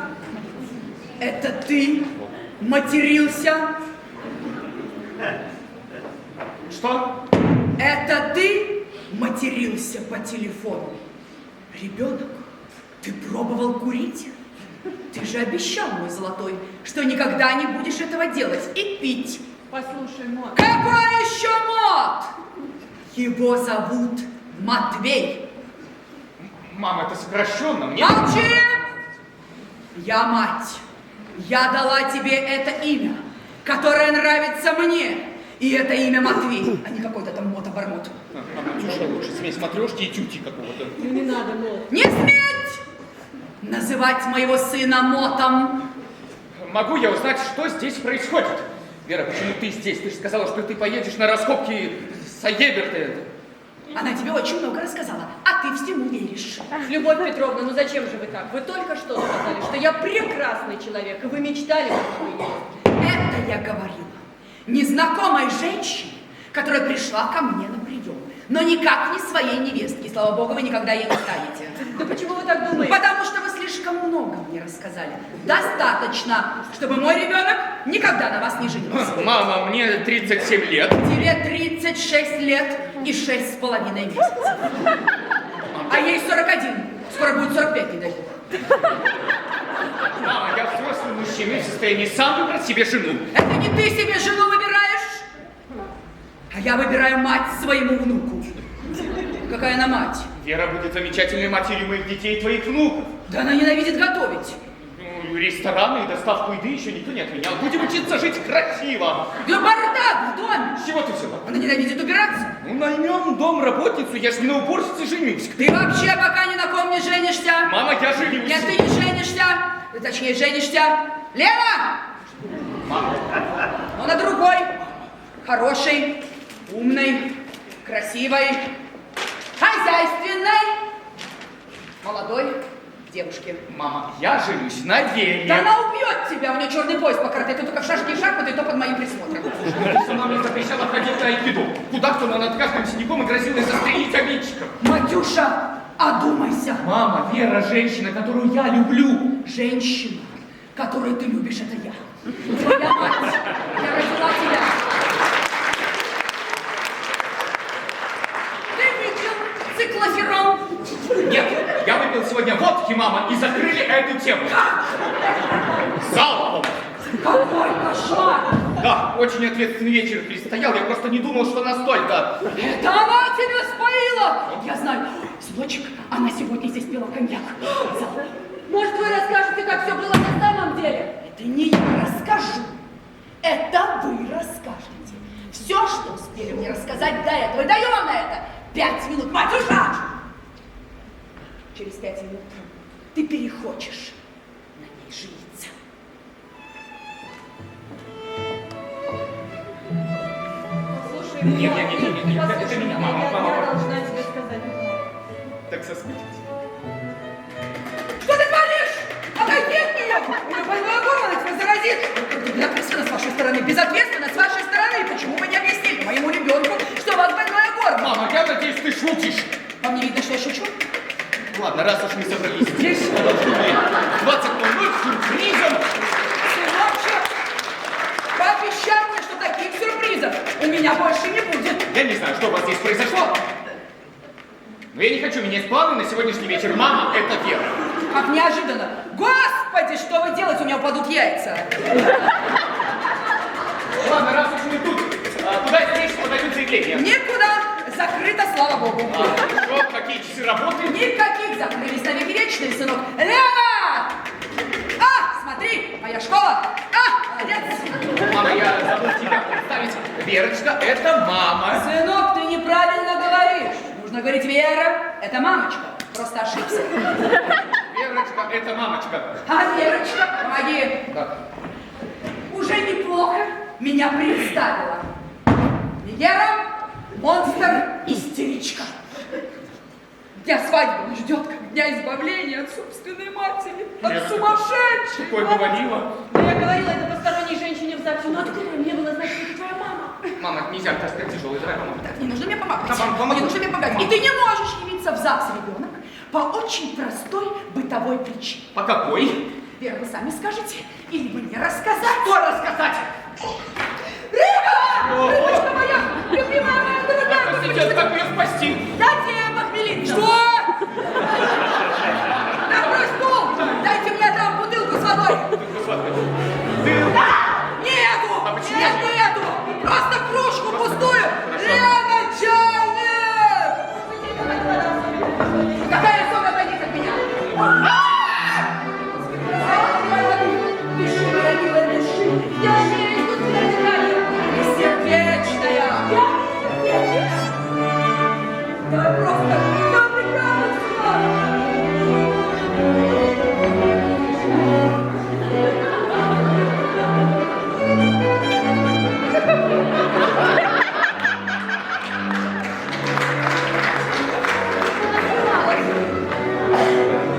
это ты матерился? Что? Это ты матерился по телефону? Ребенок, ты пробовал курить? Ты же обещал, мой золотой, что никогда не будешь этого делать и пить. Послушай, Мот. Какой еще Мот? Его зовут Матвей. Мама, это сокращенно. Мне... Молчи! Я мать. Я дала тебе это имя, которое нравится мне. И это имя Матвей, а не какой-то там Мот-обормот. Матюша, лучше смесь матрешки и тюти какого-то. Ну не надо, Мот. Не сметь называть моего сына Мотом. Могу я узнать, что здесь происходит? Вера, почему ты здесь? Ты же сказала, что ты поедешь на раскопки Саеберта. Она тебе очень много рассказала, а ты всему веришь. Любовь Петровна, ну зачем же вы так? Вы только что сказали, что я прекрасный человек, и вы мечтали о моей невестке. Это я говорила незнакомой женщине, которая пришла ко мне на прием, но никак не своей невестке. И, слава богу, вы никогда ей не станете. Да почему вы так думаете? Потому что вы слишком много мне рассказали. Достаточно, чтобы мой ребенок никогда на вас не женился. Мама, мне 37 лет. Тебе 36 лет и 6,5 месяцев. А ей 41. Скоро будет 45, не дай бог. Мама, я взрослый мужчина и в состоянии сам выбрать себе жену. Это не ты себе жену выбираешь, а я выбираю мать своему внуку. Какая она мать? Вера будет замечательной матерью моих детей и твоих внуков. Да она ненавидит готовить. Ну, рестораны и доставку еды еще никто не отменял. Будем учиться жить красиво. Да бардак в доме. С чего ты взяла? Она ненавидит убираться. Ну, наймем домработницу, я ж не на уборщице женюсь. Ты вообще пока ни на ком не женишься. Мама, я женюсь. Нет, ты не женишься. Ты, точнее, женишься. Лева! Мама. Но на другой. Хорошей, умной, красивой, хозяйственной, молодой девушке. Мама, я женюсь на Вере. Да она убьет тебя, у нее черный пояс по карате, ты только в шашки и шахматы, и то под моим присмотром. Ты сама мне запрещала ходить на айкидо. Куда-то она над каждым синяком и грозилась застрелить обидчиков. Матюша, одумайся. Мама, Вера, женщина, которую я люблю. Женщина, которую ты любишь, это я. Твоя мать. Я родила тебя. Ты выпил циклоферон. Нет, я выпил сегодня водки, мама, и закрыли эту тему. Залпом. Какой кошмар. Да, очень ответственный вечер предстоял, я просто не думал, что настолько. Это она тебя споила. Я знаю. Сыночек, она сегодня здесь пила коньяк. Может, вы расскажете, как все было на самом деле? Это не я расскажу. Это вы расскажете. Все, что успели мне рассказать до этого. И даю вам на это 5 минут. Матюша! Через 5 минут ты перехочешь на ней жениться. Слушай, Нет, Мот, нет, нет, нет, это послушай меня, меня, мама, я мама. должна тебе сказать. Так соскучилась. Что ты творишь? Отойди от нее! У нее больное горло, она тебя заразит. Безответственно с вашей стороны, безответственно с вашей стороны. Почему вы не объяснили моему ребенку, что у вас больное горло? Мама, я надеюсь, ты шутишь. Вам не видно, что я шучу? Ладно, раз уж мы собрались здесь, мы должны быть 20:00 с сюрпризом. Сыночек, пообещай мне, что таких сюрпризов у меня больше не будет. Я не знаю, что у вас здесь произошло, но я не хочу менять планы на сегодняшний вечер. Мама, это Вера. Как неожиданно. Господи, что вы делаете? У меня упадут яйца. Ладно, раз уж мы тут, куда здесь подают заявление? Никуда. Закрыто, слава богу. Хорошо, какие часы работы? Никаких закрылись навеки вечные, сынок. Лева! А, смотри, моя школа. А, молодец. Мама, я забыл тебя представить. Верочка, это мама. Сынок, ты неправильно говоришь. Нужно говорить Вера, это мамочка. Просто ошибся. Верочка, это мамочка. А Верочка, помоги. Да. Уже неплохо меня представила. Вера, монстр, истеричка. Дня свадьбы ждет как дня избавления от собственной матери, от Вера, сумасшедшей. Такое говорила. Да я говорила это посторонней женщине в ЗАГСе, но откуда мне было знать, что это твоя мама? Мама, нельзя таскать тяжелый, давай помогу. Так, не нужно мне помогать. Да, мам, помогу. Не нужно мне помогать. И ты не можешь явиться в ЗАГС, ребенок, по очень простой бытовой причине. По какой? Вера, вы сами скажете или мне рассказать? Что рассказать? Рыба! Рыбочка моя! Любимая моя дорогая! Простите, как ее спасти? Дайте похмелиться. Что? Накрой стол! Дайте мне там бутылку с водой! Нету! А почему? Нет, нету! Просто кружку пустую! Лена, чайник! Какая сон отойдите от меня? Дыши, моя милая, дыши! Я имею искусственное дыхание! Ты сердечная! Я сердечная! Давай просто! Да, прекрасно!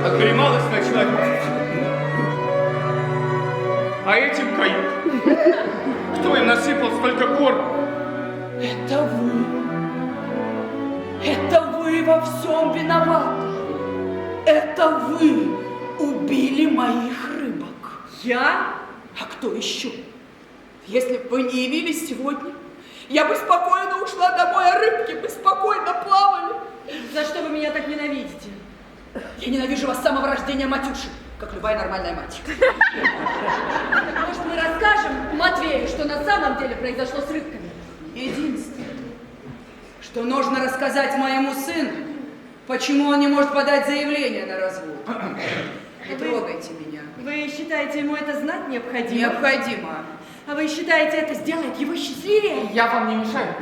Оклемалась ночная. А этим кают. Кто им насыпал столько корма? Это вы. Это вы во всем виноваты. Это вы убили моих рыбок. Я? А кто еще? Если бы вы не явились сегодня, я бы спокойно ушла домой, а рыбки бы спокойно плавали. За что вы меня так ненавидите? Я ненавижу вас с самого рождения, Матюши, как любая нормальная мать. Может, мы расскажем Матвею, что на самом деле произошло с рыбками? Единственное, что нужно рассказать моему сыну, почему он не может подать заявление на развод. Не трогайте меня. Вы считаете, ему это знать необходимо? Необходимо. А вы считаете, это сделает его счастливее? Я вам не мешаю.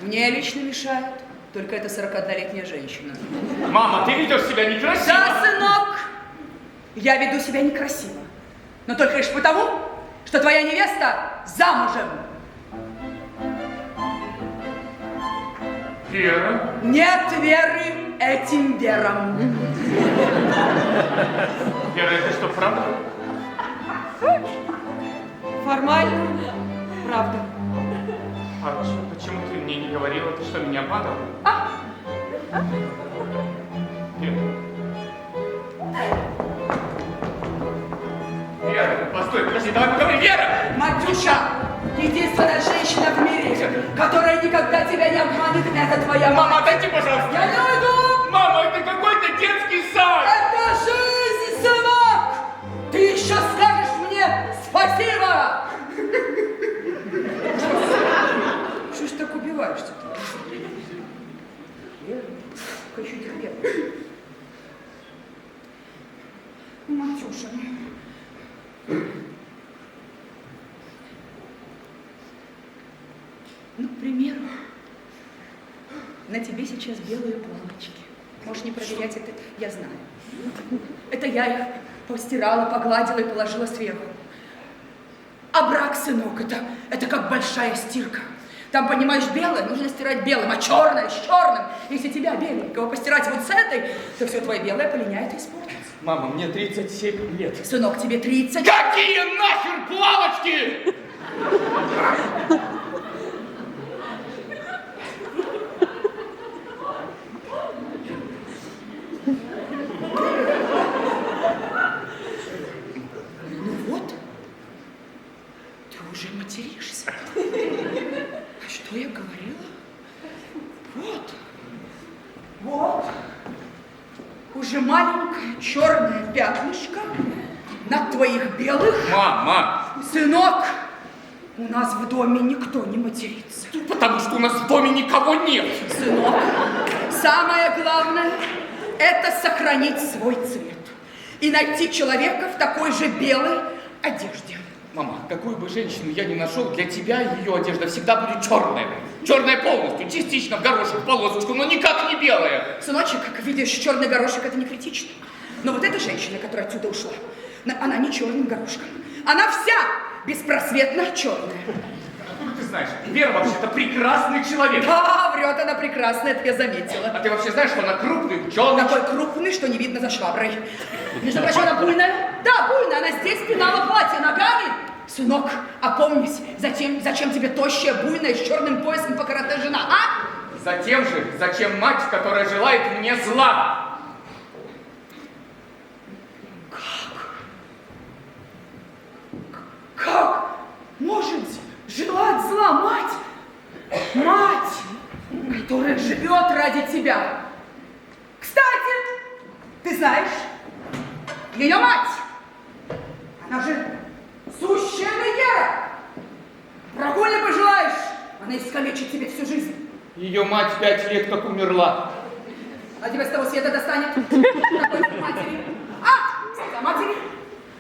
Мне лично мешает только эта 41-летняя женщина. Мама, ты ведешь себя некрасиво. Да, сынок, я веду себя некрасиво, но только лишь потому, что твоя невеста замужем. Вера. Нет веры этим верам. Вера, это что, правда? Формально? Правда. А почему ты мне не говорила? Ты что, меня обманывала? Вера. Вера, постой, подожди, давай поговорим. Вера! Матюша, единственная женщина в мире, которая никогда тебя не обманет, это твоя мама. Мама, отойди, пожалуйста. Я не уйду! Мама, это какой-то детский сад. Это жизнь, сынок! Ты еще скажешь мне спасибо! Что ж так убиваешься-то? Хочу терпеть. Матюша. Ну, к примеру, на тебе сейчас белые плавочки. Можешь не проверять это, я знаю. Это я их постирала, погладила и положила сверху. А брак, сынок, это как большая стирка. Там, понимаешь, белое нужно стирать белым, а черное с черным. Если тебя беленького постирать вот с этой, то все твое белое полиняет и испортится. Мама, мне 37 лет. Сынок, тебе 30. Какие нахер плавочки? Ну вот, ты уже материшься. А что я говорила? Вот. Уже маленькое черное пятнышко на твоих белых. Мама! Сынок, у нас в доме никто не матерится. Потому что у нас в доме никого нет. Сынок, самое главное – это сохранить свой цвет и найти человека в такой же белой одежде. Мама, какую бы женщину я ни нашел, для тебя ее одежда всегда будет черная. Черная полностью, частично в горошек, в полосочку, но никак не белая. Сыночек, как видишь, черный горошек – это не критично. Но вот эта женщина, которая отсюда ушла, она не черным горошком. Она вся беспросветно черная. Ты знаешь, Вера вообще-то прекрасный человек. Да, врет она прекрасно, это я заметила. А ты вообще знаешь, что она крупный, ученый? Такой крупный, что не видно за шваброй. Между прочим, она буйная. Да, буйная, она здесь пинала платье ногами. Сынок, опомнись, зачем тебе тощая, буйная, с черным поясом по карате жена, а? Затем же, зачем мать, которая желает мне зла? Как может желать зла мать? Мать, которая живет ради тебя. Кстати, ты знаешь, ее мать, она же сущая Мегера. Врагу не пожелаешь, она искалечит тебе всю жизнь. Ее мать 5 лет как умерла. А тебя с того света достанет. Какой матери? А, матери?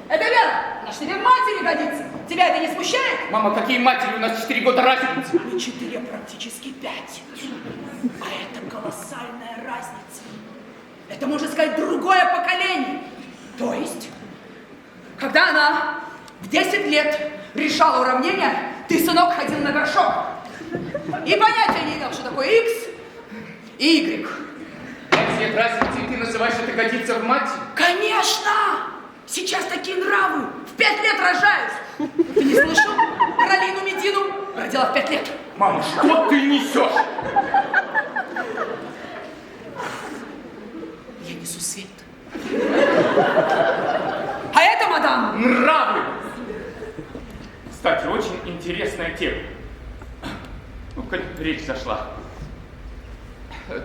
Это Вера, она ж тебе в матери годится. Тебя это не смущает? Мама, какие матери? У нас 4 года разницы. Не 4, а практически 5. А это колоссальная разница. Это, можно сказать, другое поколение. То есть, когда она в 10 лет решала уравнение, ты, сынок, ходил на горшок. И понятия не имел, что такое X и Y. 5 лет разницы, и ты называешь это годится в мать? Конечно! Сейчас такие нравы. В 5 лет рожают. Ты не слышал? Каролину Медину родила в 5 лет. Мама, что ты несешь? Я несу свет. А это, мадам? Нравы! Кстати, очень интересная тема. Ну, коль речь зашла.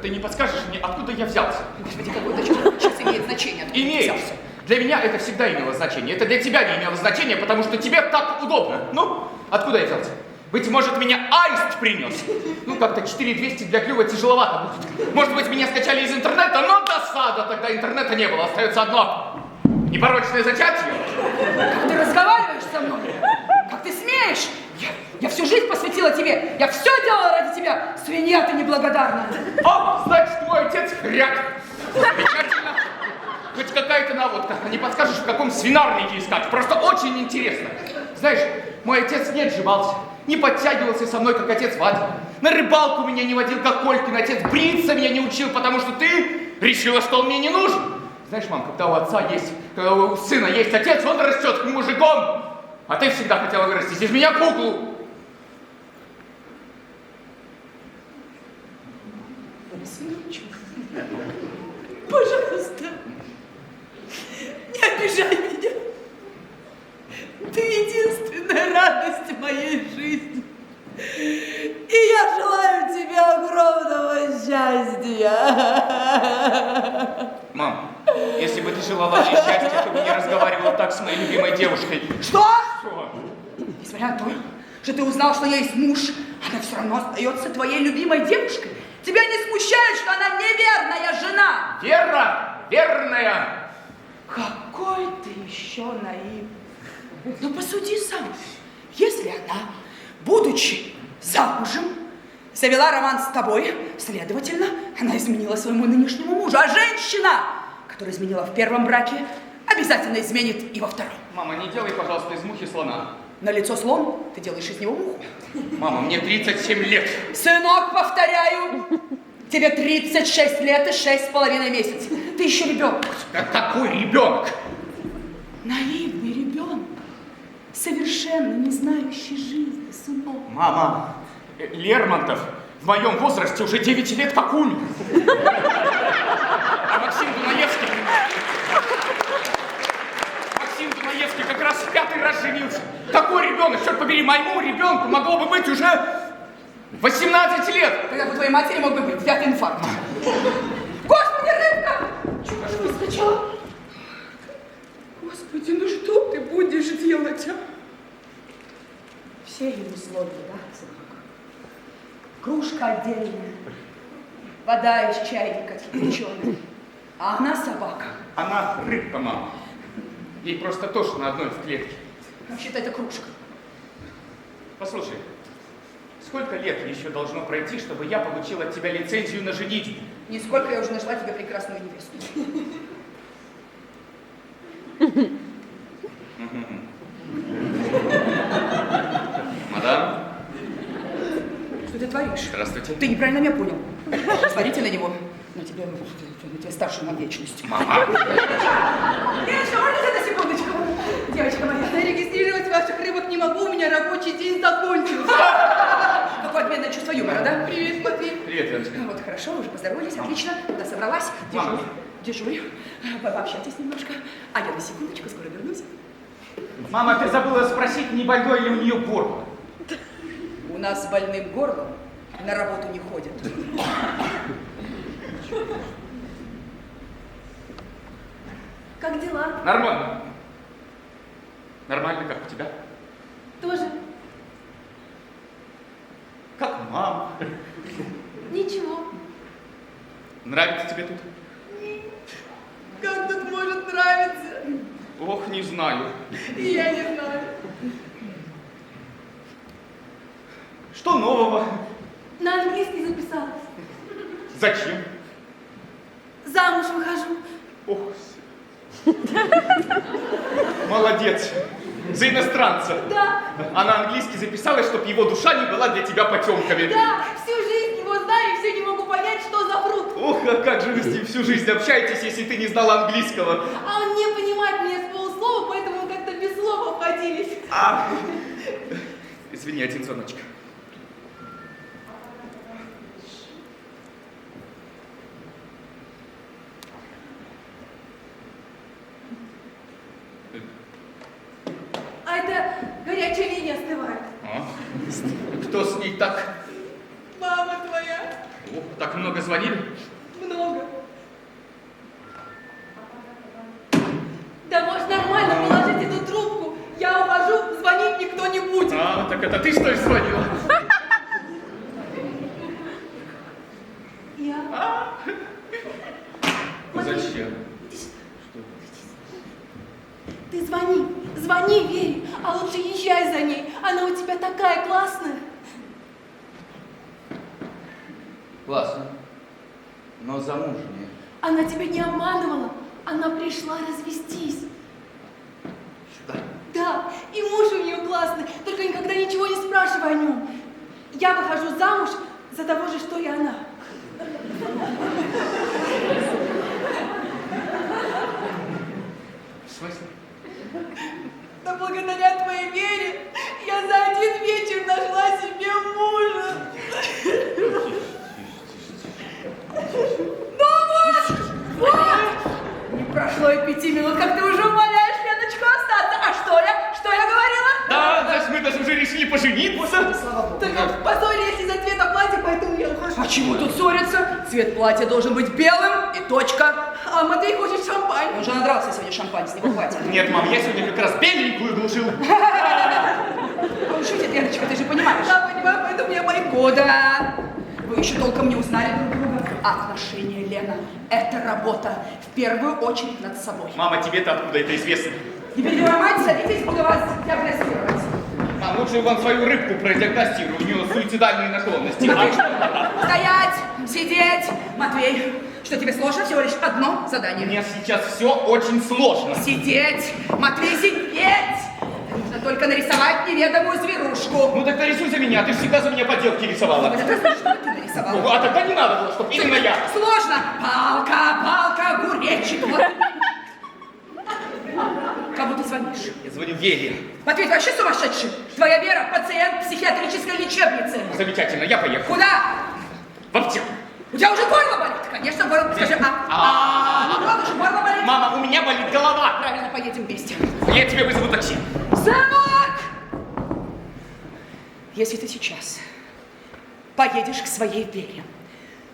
Ты не подскажешь мне, откуда я взялся? Господи, какое это сейчас имеет значение? Откуда ты Имеет. взялся? Для меня это всегда имело значение. Это для тебя не имело значения, потому что тебе так удобно. Ну, откуда я взялся? Быть может, меня аист принес? Ну, как-то 4200 для клюва тяжеловато будет. Может быть, меня скачали из интернета, но досада. Тогда интернета не было. Остается одно. Непорочное зачатие. Как ты разговариваешь со мной? Как ты смеешь? Я всю жизнь посвятила тебе. Я все делала ради тебя. Свинья ты неблагодарная. О, значит, твой отец хряк. Замечательно. Хоть какая-то наводка. А не подскажешь, в каком свинарнике искать? Просто очень интересно. Знаешь, мой отец не отжимался, не подтягивался со мной, как отец Вадик. На рыбалку меня не водил, как Колькин. Отец бриться меня не учил, потому что ты решила, что он мне не нужен. Знаешь, мам, когда у сына есть отец, он растет мужиком. А ты всегда хотела вырастить из меня куклу. Сыночек, пожалуйста, не обижай меня. Ты единственная радость моей жизни. И я желаю тебе огромного счастья. Мам, если бы ты желала мне счастья, то бы не разговаривала так с моей любимой девушкой. Что? Что? Несмотря на то, что ты узнал, что я есть муж, она все равно остается твоей любимой девушкой. Тебя не смущает, что она неверная жена? Вера, верная. Какой ты еще наивный. Ну посуди сам. Если она, будучи замужем, завела роман с тобой, следовательно, она изменила своему нынешнему мужу. А женщина, которая изменила в первом браке, обязательно изменит и во втором. Мама, не делай, пожалуйста, из мухи слона. На лицо слон, ты делаешь из него муху. Мама, мне 37 лет. Сынок, повторяю, тебе 36 лет и 6,5 месяцев. Ты еще ребенок. Какой ребенок? Наивный ребенок, совершенно не знающий жизни, сынок. Мама, Лермонтов в моем возрасте уже 9 лет как умер. А Максим Дунаевский как раз в 5-й раз женился. Такой ребенок, черт побери, моему ребенку могло бы быть уже 18 лет. Тогда у твоей матери мог бы быть 5-й инфаркт. Господи, рыбка! Чего же выскочила? Господи, ну что ты будешь делать, а? Все ее условия, да, сынок? Кружка отдельная, вода из чайника кипяченая, а она собака. Она рыбка, мама. Ей просто тошно на одной в клетке. Вообще-то это кружка. Послушай, сколько лет еще должно пройти, чтобы я получил от тебя лицензию на женитьбу? Нисколько я уже нашла тебе прекрасную невесту. Мадам, Что ты творишь? здравствуйте. Ты неправильно меня понял. Смотрите на него. На тебя старше на вечность. Мама. Девочка, можно на секундочку? Девочка моя, зарегистрировать ваших рыбок не могу, у меня рабочий день закончился. Какое отменное чувство юмора, да? Привет, Матвей. Привет, Леночка. Вот, хорошо, уже поздоровались, отлично. Куда собралась? Мама. Дежурь. Пообщайтесь немножко. А я на секундочку скоро вернусь. Мама, ты забыла спросить, не больной ли у нее горло? У нас с больным горлом на работу не ходят. Как дела? Нормально. Нормально, как у тебя? Тоже? Как мама. Ничего. Нравится тебе тут? Как тут может нравиться? Ох, не знаю. И я не знаю. Что нового? На английский записалась. Зачем? Замуж выхожу. Ох, молодец. За иностранца. Да, А на английский записалась, чтобы его душа не была для тебя потемками. да, всю жизнь его знаю и все не могу понять, что за фрукт. Ох, а как же вы с ним всю жизнь общаетесь, если ты не знала английского? А он не понимает меня с полуслова, поэтому мы как-то без слов обходились. Извини, один звоночек. А это горячая линия остывает. Кто с ней так? Мама твоя. Ох, так много звонили? Много. Да может нормально положить эту трубку. Я ухожу, звонить никто не будет. Так это ты что ли звонила? Я? Зачем? Ты звони Вере, а лучше езжай за ней. Она у тебя такая классная. Классно. Но замужняя. Она тебя не обманывала. Она пришла развестись. Сюда. Да, и муж у нее классный, только никогда ничего не спрашивай о нем. Я выхожу замуж за того же, что и она. В смысле? Да благодаря твоей вере я за один вечер нашла себе мужа. Ну вот! Не прошло и 5 минут, как ты уже умоляешь Леночку остаться. А что я говорила? Да, значит, мы даже уже решили пожениться. Слава Богу. Только поссорились из-за цвета платья, поэтому я ухожу. А чего тут ссориться? Цвет платья должен быть белым и точка. А Матвей хочет шампань. Он же надрался сегодня шампань, с него хватит. Нет, мам, я сегодня как раз беленькую глушил. Он шутит, Леночка, ты же понимаешь. Да, понимаю, поэтому я боюсь. Года. Вы еще толком не узнали друг друга. Отношения, Лена, это работа. В первую очередь над собой. Мама, тебе-то откуда это известно? Не перебивайте, садитесь, буду вас диагностировать. Мам, лучше вам свою рыбку продиагностирую, у нее суицидальные наклонности. Матвей, стоять, сидеть. Матвей, что тебе сложно? Всего лишь одно задание. Мне сейчас все очень сложно. Сидеть, Матвей, сидеть. Нужно только нарисовать неведомую зверушку. Ну так нарисуй за меня, ты же всегда за меня поделки рисовала. Вот это что ты нарисовал? А тогда не надо было, чтобы именно я. Сложно. Палка, огуречек. Вот. Кому ты звонишь? Я звоню Вере. Матвей, ты вообще сумасшедший? Твоя Вера – пациент психиатрической лечебницы. Замечательно, я поехал. Куда? В аптеку. У тебя уже горло болит? Конечно, горло. Скажи, правда, что горло болит? Мама, у меня болит голова. Правильно, поедем вместе. Я тебе вызову такси. Сынок! Если ты сейчас поедешь к своей Вере,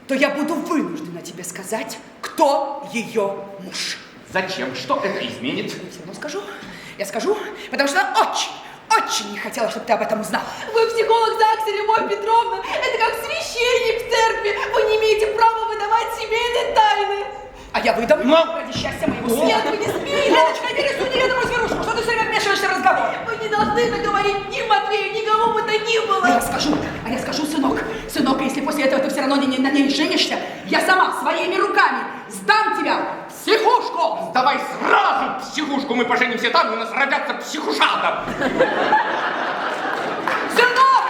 то я буду вынуждена тебе сказать, кто ее муж. Зачем? Что это изменит? Я все равно скажу. Я скажу, потому что очень не хотела, чтобы ты об этом узнал. Вы психолог ЗАГСа, Любовь Петровна. Это как священник в церкви. Вы не имеете права выдавать семейные тайны. А я выдам Но- ради счастья моего сына. Нет, вы не смеете. Леночка, не рисуй неведомую зверушку. Что ты все время вмешиваешься в разговор? Вы не должны это говорить ни Матвею, никому бы то ни А было. я скажу, сынок, если после этого ты все равно на ней женишься, я сама своими руками сдам тебя в психушку. Давай сразу в психушку, мы поженимся там, и у нас родятся психушата. Сынок!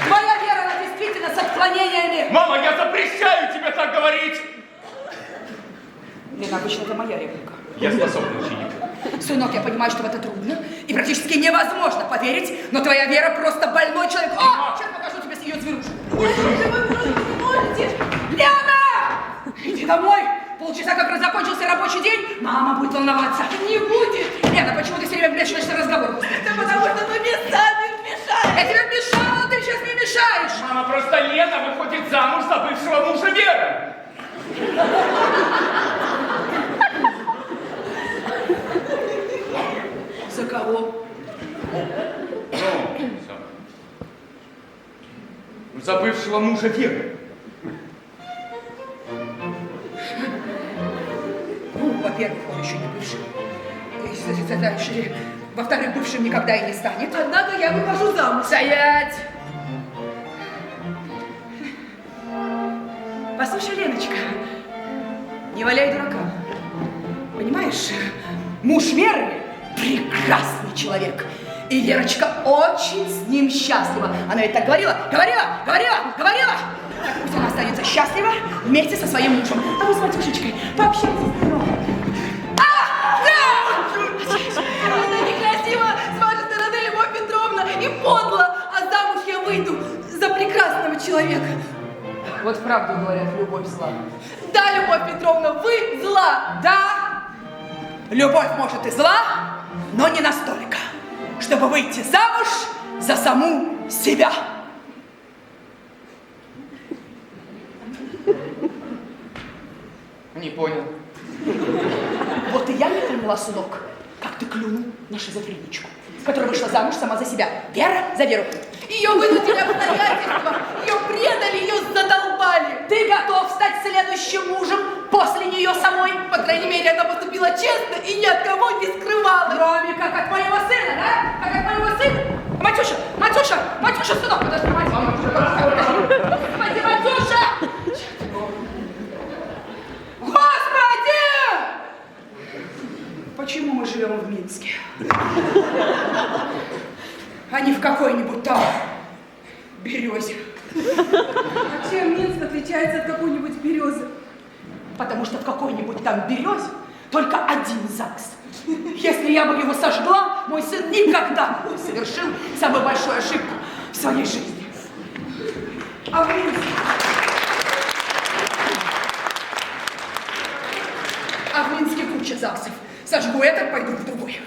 Твоя Вера, она действительно с отклонениями. Мама, я запрещаю тебе так говорить. Лена, обычно это моя реплика. Я способный ученик. Сынок, я понимаю, что в это трудно и практически невозможно поверить, но твоя Вера просто больной человек. О, сейчас покажу тебе с ее зверушкой. Вы просто не можете. Лена! Иди домой! Полчаса как раз закончился рабочий день, мама будет волноваться. Не будет. Лена, почему ты все время вмешиваешься в разговор? Да потому что вы мне сами мешаете. Я тебе мешала, ты сейчас мне мешаешь. Мама, просто Лена выходит замуж за бывшего мужа Веры. За кого? За бывшего мужа Веры. Ну, во-первых, он еще не бывший. Во-вторых, бывшим никогда и не станет. Однако я выхожу замуж. Стоять! Послушай, Леночка, Не валяй дурака. Понимаешь, муж Веры прекрасный человек. И Верочка очень с ним счастлива. Она ведь так говорила. Так пусть она останется счастлива вместе со своим мужем. А вы с Матюшечкой пообщайтесь. это некрасиво с вашей стороны, Любовь Петровна, и подло, а замуж я выйду за прекрасного человека. Вот правду говорят, любовь зла. Да, Любовь Петровна, вы зла. Да, любовь может и зла, но не настолько, чтобы выйти замуж за саму себя. Не понял. Вот и я не поняла, сынок, как ты клюнул на шизофреничку, которая вышла замуж сама за себя. Вера за Веру. Ее вынудили обстоятельства, ее предали, ее задолбали. Ты готов стать следующим мужем после нее самой? По крайней мере, она поступила честно и ни от кого не скрывала. Кроме как от моего сына, да? Как от моего сына? Матюша, сынок, подожди, Господи, Матюша! Господи! Почему мы живем в Минске? А не в какой-нибудь там Березе. А чем Минск отличается от какой-нибудь Березы? Потому что в какой-нибудь там Березе только один ЗАГС. Если я бы его сожгла, мой сын никогда бы не совершил самую большую ошибку в своей жизни. А в Минске? А в Минске куча ЗАГСов. Сожгу этот, пойду в другой.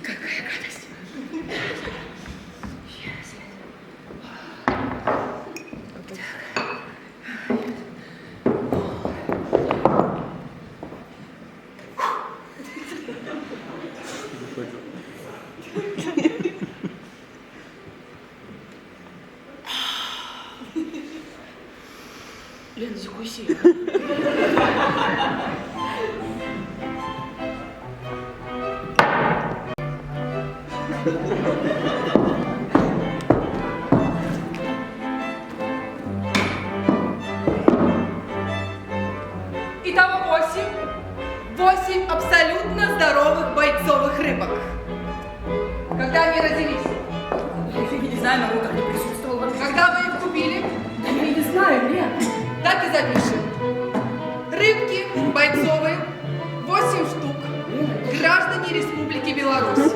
Какая гадость. Лена, закуси. Итого 8 абсолютно здоровых бойцовых рыбок. Когда они родились? Я не знаю, на руках не присутствовала. Когда вы их купили? Да я не знаю, Лен. Так и запишем. Рыбки бойцовые, 8 штук. Граждане Республики Беларусь.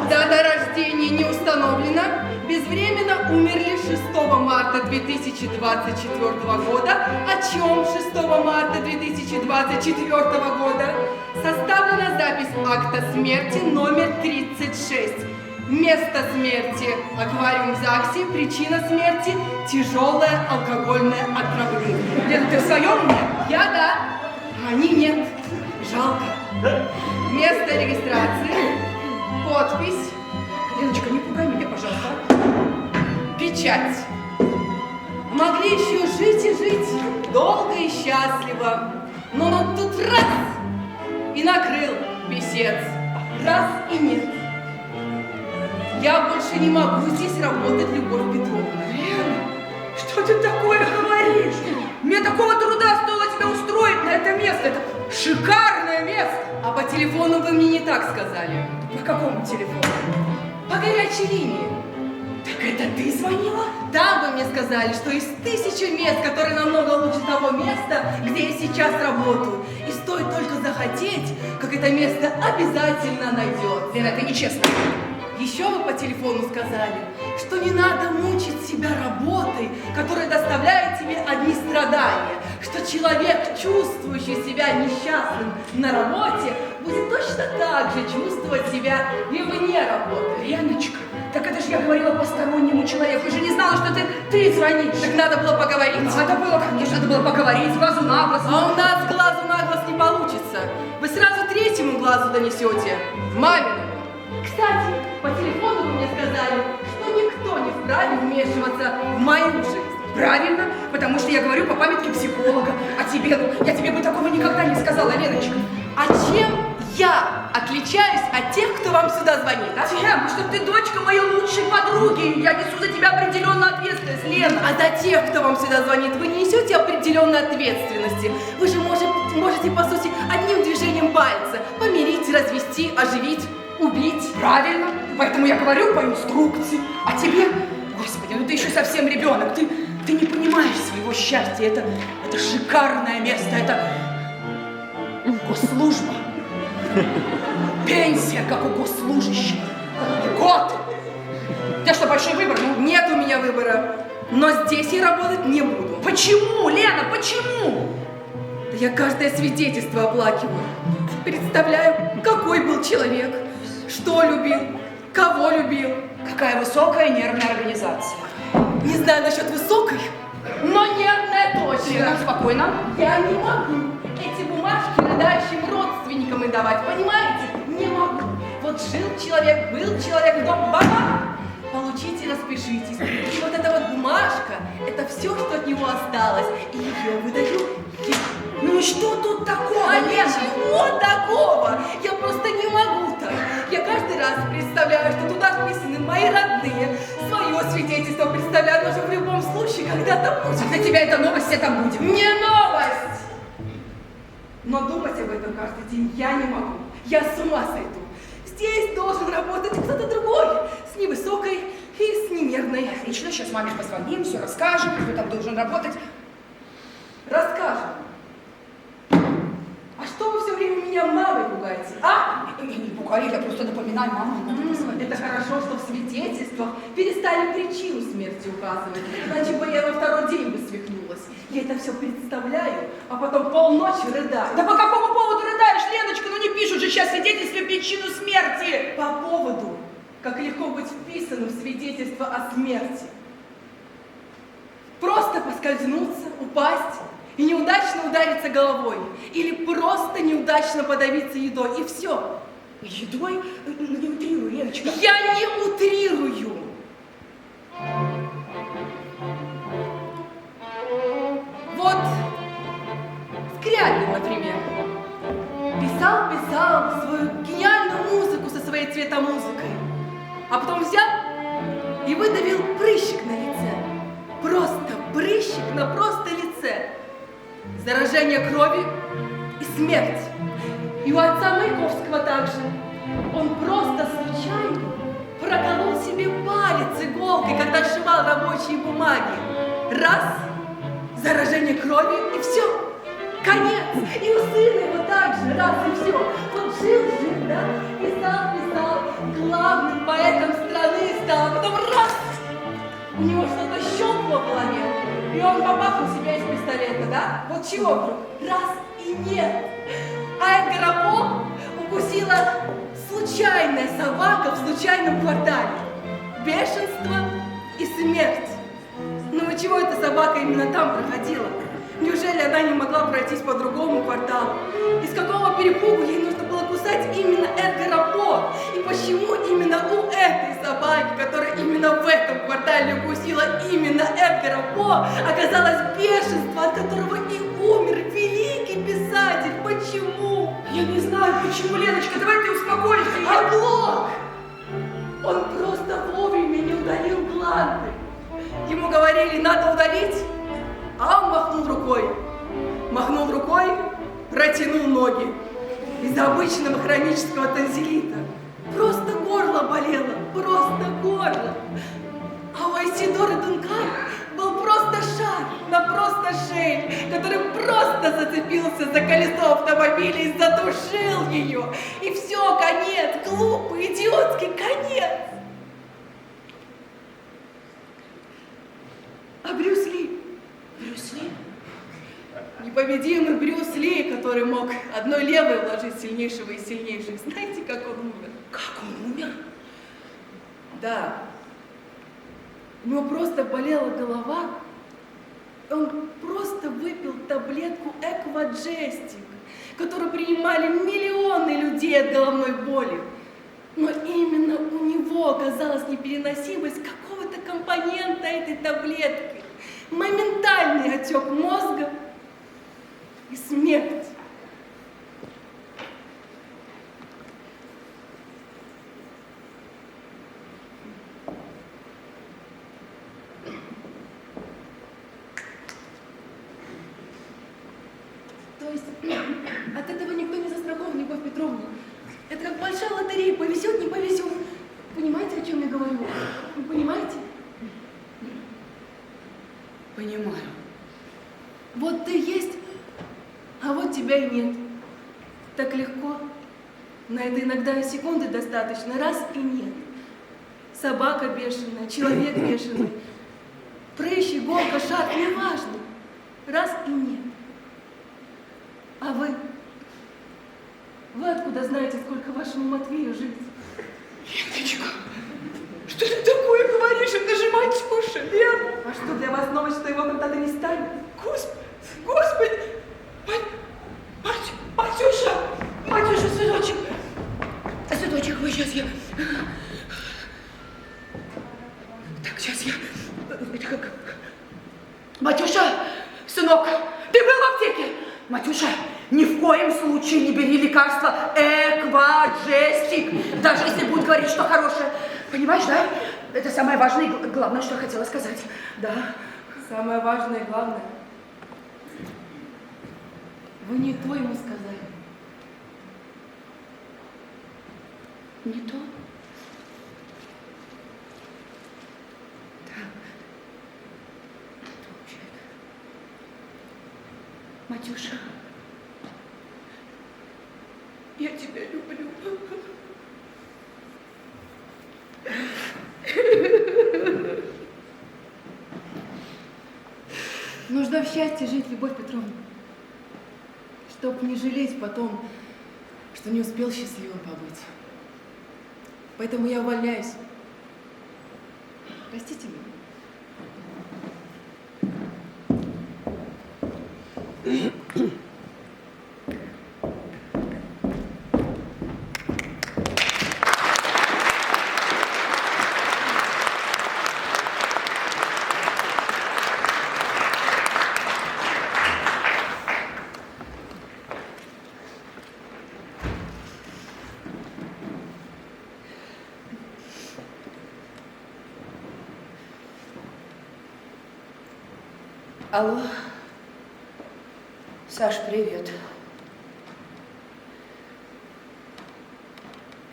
Дата рождения не установлена. Безвременно умерли 6 марта 2024 года. О чем 6 марта 2024 года составлена запись акта смерти номер 36. Место смерти – аквариум в ЗАГСе. Причина смерти – тяжелое алкогольное отравление. Лена, ты в своем уме? Я да, а они нет. Жалко. Место регистрации, подпись, Леночка, не пугай меня, пожалуйста. печать. Могли еще жить и жить долго и счастливо. Но вот тут раз и накрыл писец. Раз и нет. Я больше не могу здесь работать, Любовь Петровна. Лена, что ты такое говоришь? Мне такого труда стоило тебя устроить на это место. Это шикарное место. А по телефону вы мне не так сказали. По какому телефону? По горячей линии. Так это ты звонила? Там вы мне сказали, что из 1000 мест, которые намного лучше того места, где я сейчас работаю, и 100 стоит только захотеть, как это место обязательно найдет. Лена, это нечестно. Еще вы по телефону сказали, что не надо мучить себя работой, которая доставляет тебе одни страдания, что человек, чувствующий себя несчастным на работе, будет точно так же чувствовать себя и вне работы. Леночка, так это же я говорила постороннему человеку, я же не знала, что ты звонишь. Так надо было поговорить. Надо было, конечно, надо было поговорить, глазу на глаз. А у нас глазу на глаз не получится. Вы сразу третьему глазу донесете. Мамину. Кстати, по телефону вы мне сказали, что никто не вправе вмешиваться в мою жизнь. Правильно, потому что я говорю по памятке психолога. А тебе, ну, я тебе бы такого никогда не сказала, Леночка. А чем я отличаюсь от тех, кто вам сюда звонит, а? Тем, что ты дочка моей лучшей подруги. Я несу за тебя определенную ответственность, Лена. А за тех, кто вам сюда звонит, вы не несете определенной ответственности. Вы же можете, по сути, одним движением пальца помирить, развести, оживить, убить. Правильно, поэтому я говорю по инструкции. А тебе, Господи, ну ты еще совсем ребенок, ты не понимаешь своего счастья. Это шикарное место, это госслужба. Пенсия, как у госслужащих. Год. У тебя что, большой выбор? Ну, Нет у меня выбора, но здесь я работать не буду. почему, Лена, почему? Да я каждое свидетельство оплакиваю. Представляю, какой был человек, что любил, кого любил. Какая высокая нервная организация. Не знаю насчет высокой, но нервная точно. Лена, спокойно. Я не могу эти бумажки рыдающим родственникам давать, понимаете? Не могу. Вот жил человек, был человек, но баба, получите, распишитесь. И вот эта вот бумажка, это все, что от него осталось. И ее выдаю я. Ну и что тут такого, А Лена? ничего такого! Я просто не могу так. Я каждый раз представляю, что туда вписаны мои родные. Свое свидетельство представляю, но же в любом случае когда-то будет. Для тебя это новость, все там будем. Не новость! Но думать об этом каждый день я не могу. Я с ума сойду. Здесь должен работать кто-то другой, с невысокой и с немерной. Отлично, сейчас маме позвоним, все расскажем, кто там должен работать. Расскажем. А что вы все время меня мамой пугаете, а? Я не пугаю, я просто напоминаю, мама, надо позвонить. Это хорошо, что в свидетельствах перестали причину смерти указывать, иначе бы я на второй день бы свихнулась. Я это все представляю, а потом полночи рыдаю. Да по какому поводу рыдаешь, Леночка? Ну не пишут же сейчас в свидетельстве причину смерти. По поводу, как легко быть вписанным в свидетельство о смерти. Просто поскользнуться, упасть и неудачно удариться головой. Или просто неудачно подавиться едой, и все. Едой? Ну не утрируй, Леночка. Я не утрирую. Вот Скрябин, например, писал свою гениальную музыку со своей цветомузыкой, а потом взял и выдавил прыщик на лице. Просто прыщик на просто лице. Заражение крови и смерть. И у отца Маяковского также. Он просто случайно проколол себе палец иголкой, когда сшивал рабочие бумаги. Раз, заражение крови, и все. Конец. И у сына его также, раз, и все. Он жил, да, писал, главным поэтом страны стал, а потом раз, у него что-то щелкнуло в голове, и он бабахнул себя из пистолета, да? Вот чего вдруг? Раз и нет. А Эдгара По укусила случайная собака в случайном квартале. Бешенство и смерть. Ну и чего эта собака именно там проходила? Неужели она не могла пройтись по другому кварталу? Из какого перепугу ей нужно было кусать именно Эдгара По? И почему именно у этой собаки, которая именно в этом квартале укусила именно Эдгара По, оказалось бешенство, от которого и умер великий писатель? Почему? Я не знаю, почему, Леночка, давай ты успокойся. А Блок! Он просто вовремя не удалил гланды. Ему говорили, надо удалить, а он махнул рукой, протянул ноги. Из-за обычного хронического танзелита. Просто горло болело, просто горло. А у Айсидоры Дункан был просто лошадь, на просто шей, который просто зацепился за колесо автомобиля и задушил ее. И все, конец, глупый, идиотский конец. А Брюс Ли? Брюс Ли? Непобедимый Брюс Ли, который мог одной левой уложить сильнейшего из сильнейших. Знаете, как он умер? Как он умер? Да. У него просто болела голова. Он просто выпил таблетку Экваджестик, которую принимали миллионы людей от головной боли. Но именно у него оказалась непереносимость какого-то компонента этой таблетки. Моментальный отек мозга и смерть. То есть от этого никто не застрахован, Любовь Петровна. Это как большая лотерея, повезет, не повезет. Понимаете, о чем я говорю? Вы понимаете? Понимаю. Вот ты есть, а вот тебя и нет. Так легко. На это иногда и секунды достаточно, раз и нет. Собака бешеная, человек бешеный, прыщ, иголка, шаг, неважно. Раз и нет. А вы? Вы откуда знаете, сколько вашему Матвею жить? Леночка, что ты такое говоришь? Это же Матюша, Лена. А что, для вас новость, что его когда-то не станет? Господи, Матюша, сыночек. Сыночек, вы сейчас я... Так, сейчас я... Матюша, сынок, ты был в аптеке? Матюша, ни в коем случае не бери лекарство Экваджестик, даже если будет говорить, что хорошее. Понимаешь, да? Это самое важное и главное, что я хотела сказать. Да. Самое важное и главное. Вы не то ему сказали. Не то? Да. Точно. Матюша, я тебя люблю. Нужно в счастье жить, Любовь Петровна. Чтоб не жалеть потом, что не успел счастливым побыть. Поэтому я увольняюсь. Простите меня. Алло. Саш, привет.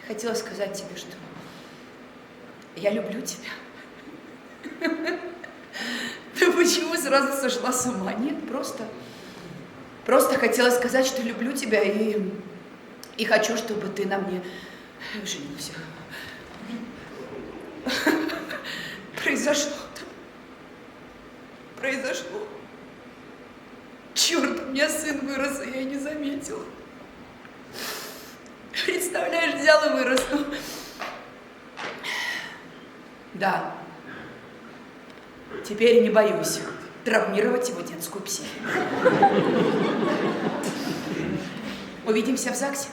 Хотела сказать тебе, что я люблю тебя. Ты почему сразу сошла с ума? Нет, просто хотела сказать, что люблю тебя и хочу, чтобы ты на мне женился. Произошло. Черт, у меня сын вырос, и я не заметила. Представляешь, взял и вырос. Да. Теперь не боюсь травмировать его детскую психику. Увидимся в ЗАГСе.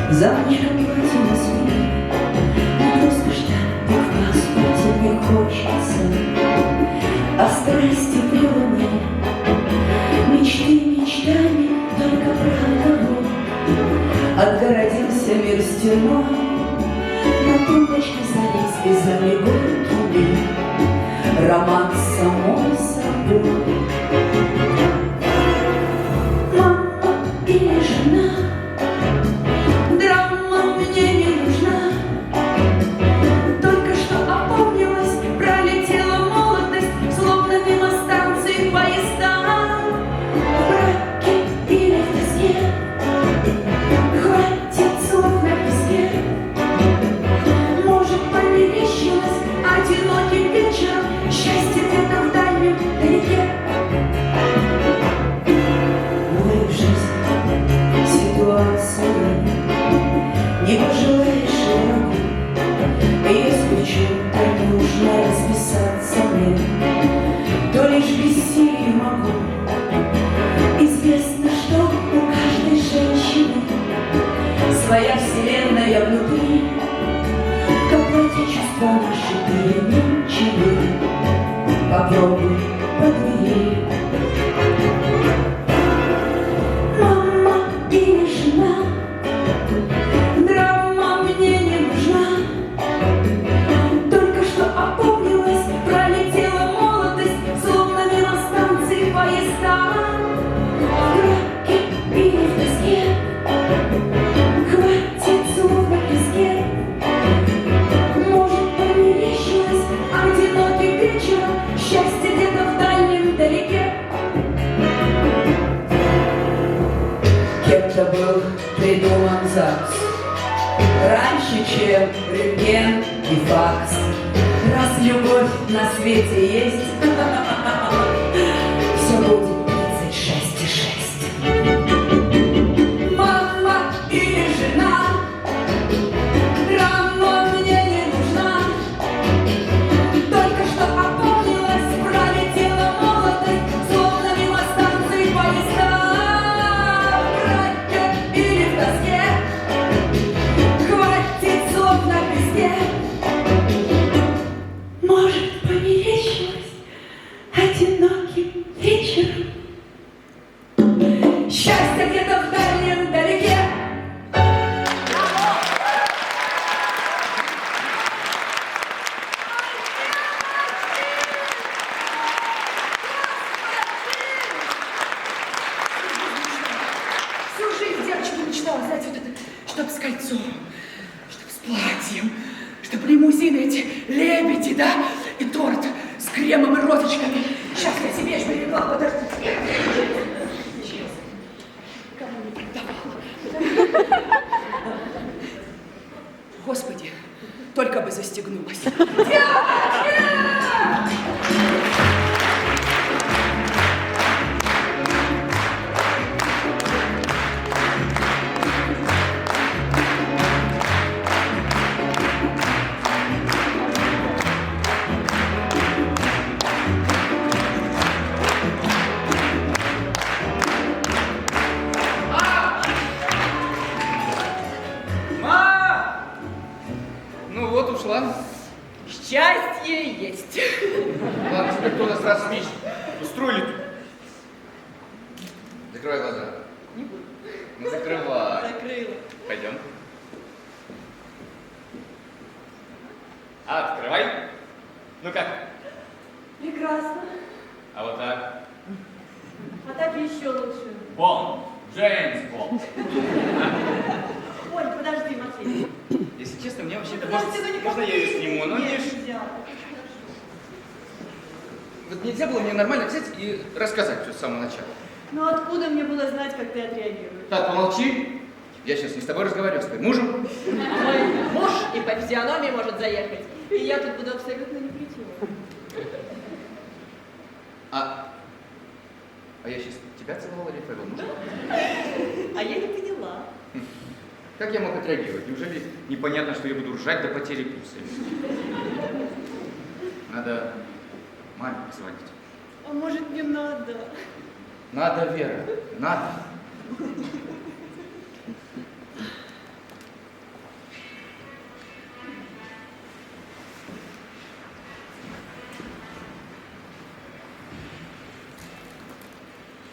Завтрашним платьем спи, не просто ждать, не в тебе хочется, а страсти в луне, мечты мечтами, Отгородился мир стеной, на тумбочке Заринской залегли роман с самой собой. Мама или жена, драма мне не нужна. Только что опомнилась, пролетела молодость, словно мимо станции поезда. В браке или в тоске, хватит слов на песке. Может, померещилось одиноким вечером счастье где-то в дальнем далеке. Увы, в жизни ситуация не пожелаешь широко. Если чем-то нужно расписаться мне, то лишь бессилие могу. Известно, что у каждой женщины своя вселенная внутри, как эти чувства наши переменчивы. Попробуй подвери. Мама или жена, драма мне не нужна. Только что опомнилась, пролетела молодость, словно мимо станции поезда. В браке или в тоске, хватит слов на песке. Может, померещилось одиноким вечером счастье где-то в дальнем далеке. Кем-то был придуман ЗАГС раньше, чем рентген и факс. Раз любовь на свете есть, все будет 36,6. Мама или жена, драма мне не нужна. Только что опомнилась, пролетела молодость, словно мимо станции поезда. В браке или в тоске, хватит слов на песке. Может, померещилось одиноким вечером счастье где-то в дальнем далеке. Всю жизнь девочка мечтала, знаете, вот это, чтоб с кольцом, чтоб с платьем, чтоб лимузины эти, лебеди, да, и торт с кремом и розочками. Сейчас я себе ж берегла, подожди. Сейчас. Кому не продавала. Господи, только бы застегнулась. Ну вот, ушла. Счастье есть. Ладно, теперь кто нас распишет? Устроили тут. Закрывай глаза. Не буду. Ну закрывай. Закрыла. Пойдем. Открывай. Ну как? Прекрасно. А вот так. А так еще лучше. Бонд. Джеймс Бонд. Ой, подожди, Матвей. Если честно, мне вообще-то Подожди, ну не можно я ее сниму, но Нет, видишь, нельзя. вот нельзя было мне нормально взять и рассказать все с самого начала. Ну откуда мне было знать, как ты отреагируешь? Так, помолчи. Я сейчас не с тобой разговариваю, с твоим мужем. Мой муж и по физиономии может заехать. И я тут буду абсолютно ни при чем. А я сейчас тебя целовал или твоего мужа? А я не поняла. Как я мог отреагировать? Неужели непонятно, что я буду ржать до потери пульса? Надо маме позвонить. А может, не надо? Надо, Вера, надо.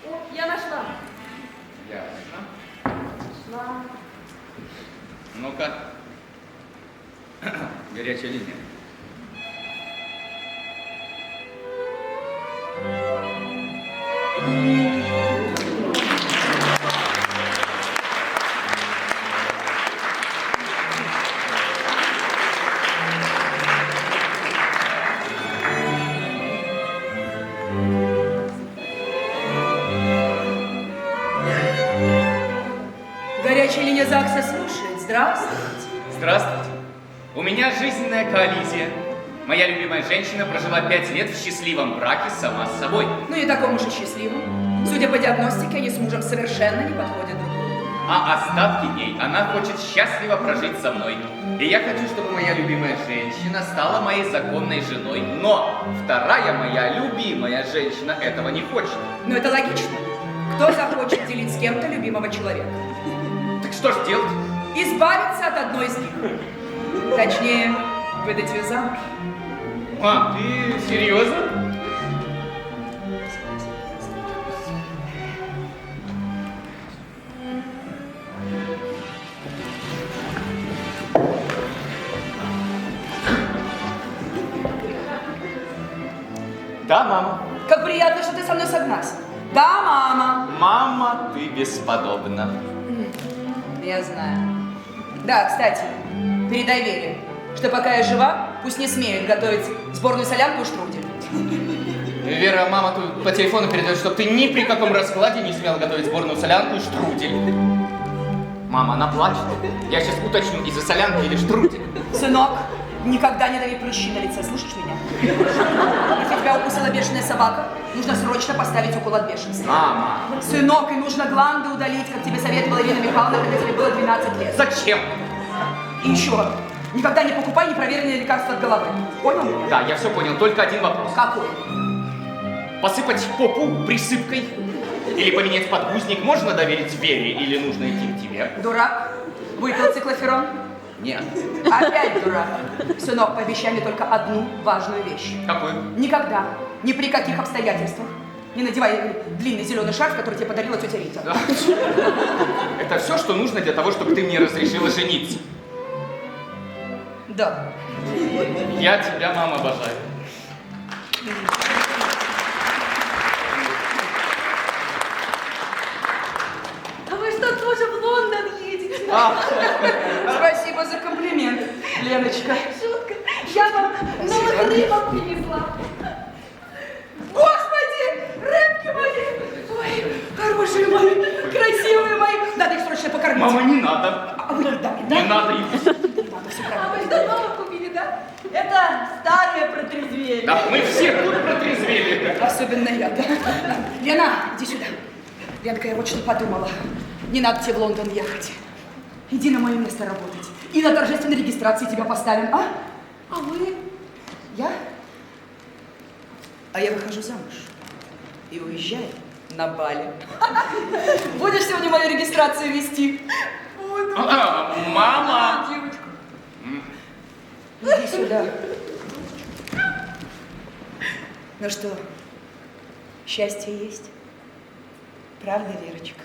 О, я нашла. Ясно. Нашла. Ну-ка. Горячая линия. Горячая линия ЗАГСа слушает. Здравствуйте. Здравствуйте. У меня жизненная коллизия. Моя любимая женщина прожила 5 лет в счастливом браке сама с собой. Ну и такому же счастливому. Судя по диагностике, они с мужем совершенно не подходят друг другу. А остатки дней она хочет счастливо прожить со мной. И я хочу, чтобы моя любимая женщина стала моей законной женой. Но вторая моя любимая женщина этого не хочет. Но это логично. Кто захочет делить с кем-то любимого человека? Так что ж делать? Избавиться от одной из них. Точнее, выдать ее замуж. А, ты серьезно? Да, мама. Как приятно, что ты со мной согласен. Да, мама. Мама, ты бесподобна. Я знаю. Да, кстати, передай Вере, что пока я жива, пусть не смеет готовить сборную солянку и штрудель. Вера, мама тут по телефону передает, что ты ни при каком раскладе не смела готовить сборную солянку и штрудель. Мама, она плачет. Я сейчас уточню, из-за солянки или штрудель. Сынок, никогда не дави прыщи на лице, слышишь меня? Если тебя укусила бешеная собака, нужно срочно поставить укол от бешенства. Мама. Сынок, и нужно гланды удалить, как тебе советовала Ирина Михайловна, когда тебе было 12 лет. Зачем? И еще, никогда не покупай непроверенные лекарства от головы. Понял меня? Да, я все понял, только один вопрос. Какой? Посыпать попу присыпкой или поменять подгузник можно доверить Вере или нужно идти к тебе? Дурак? Выпил циклоферон? Нет. Опять дурак. Сынок, пообещай мне только одну важную вещь. Какую? Никогда, ни при каких обстоятельствах не надевай длинный зеленый шарф, который тебе подарила тетя Рита. Да. Это все, что нужно для того, чтобы ты мне разрешила жениться. Да. Я тебя, мама, обожаю. А вы что, тоже в Лондон едете? Спасибо за комплимент, Леночка. Шутка. Я вам новых рыбок принесла. Господи, рыбки мои! Ой, хорошие мои, красивые мои. Надо их срочно покормить. Мама, не надо. А вы не дали, Не да? надо их. Не надо, все А правильно. вы что, новых купили, да? Это старые протрезвели. Да, мы все тут протрезвели. Особенно я, да. Лена, иди сюда. Ленка, я вот что подумала. Не надо тебе в Лондон ехать. Иди на мое место работать. И на торжественной регистрации тебя поставим, а? А вы? Я? А я выхожу замуж. И уезжаю на Бали. Будешь сегодня мою регистрацию вести? Буду. Мама! Девочка. Иди сюда. Ну что, счастье есть? Правда, Верочка?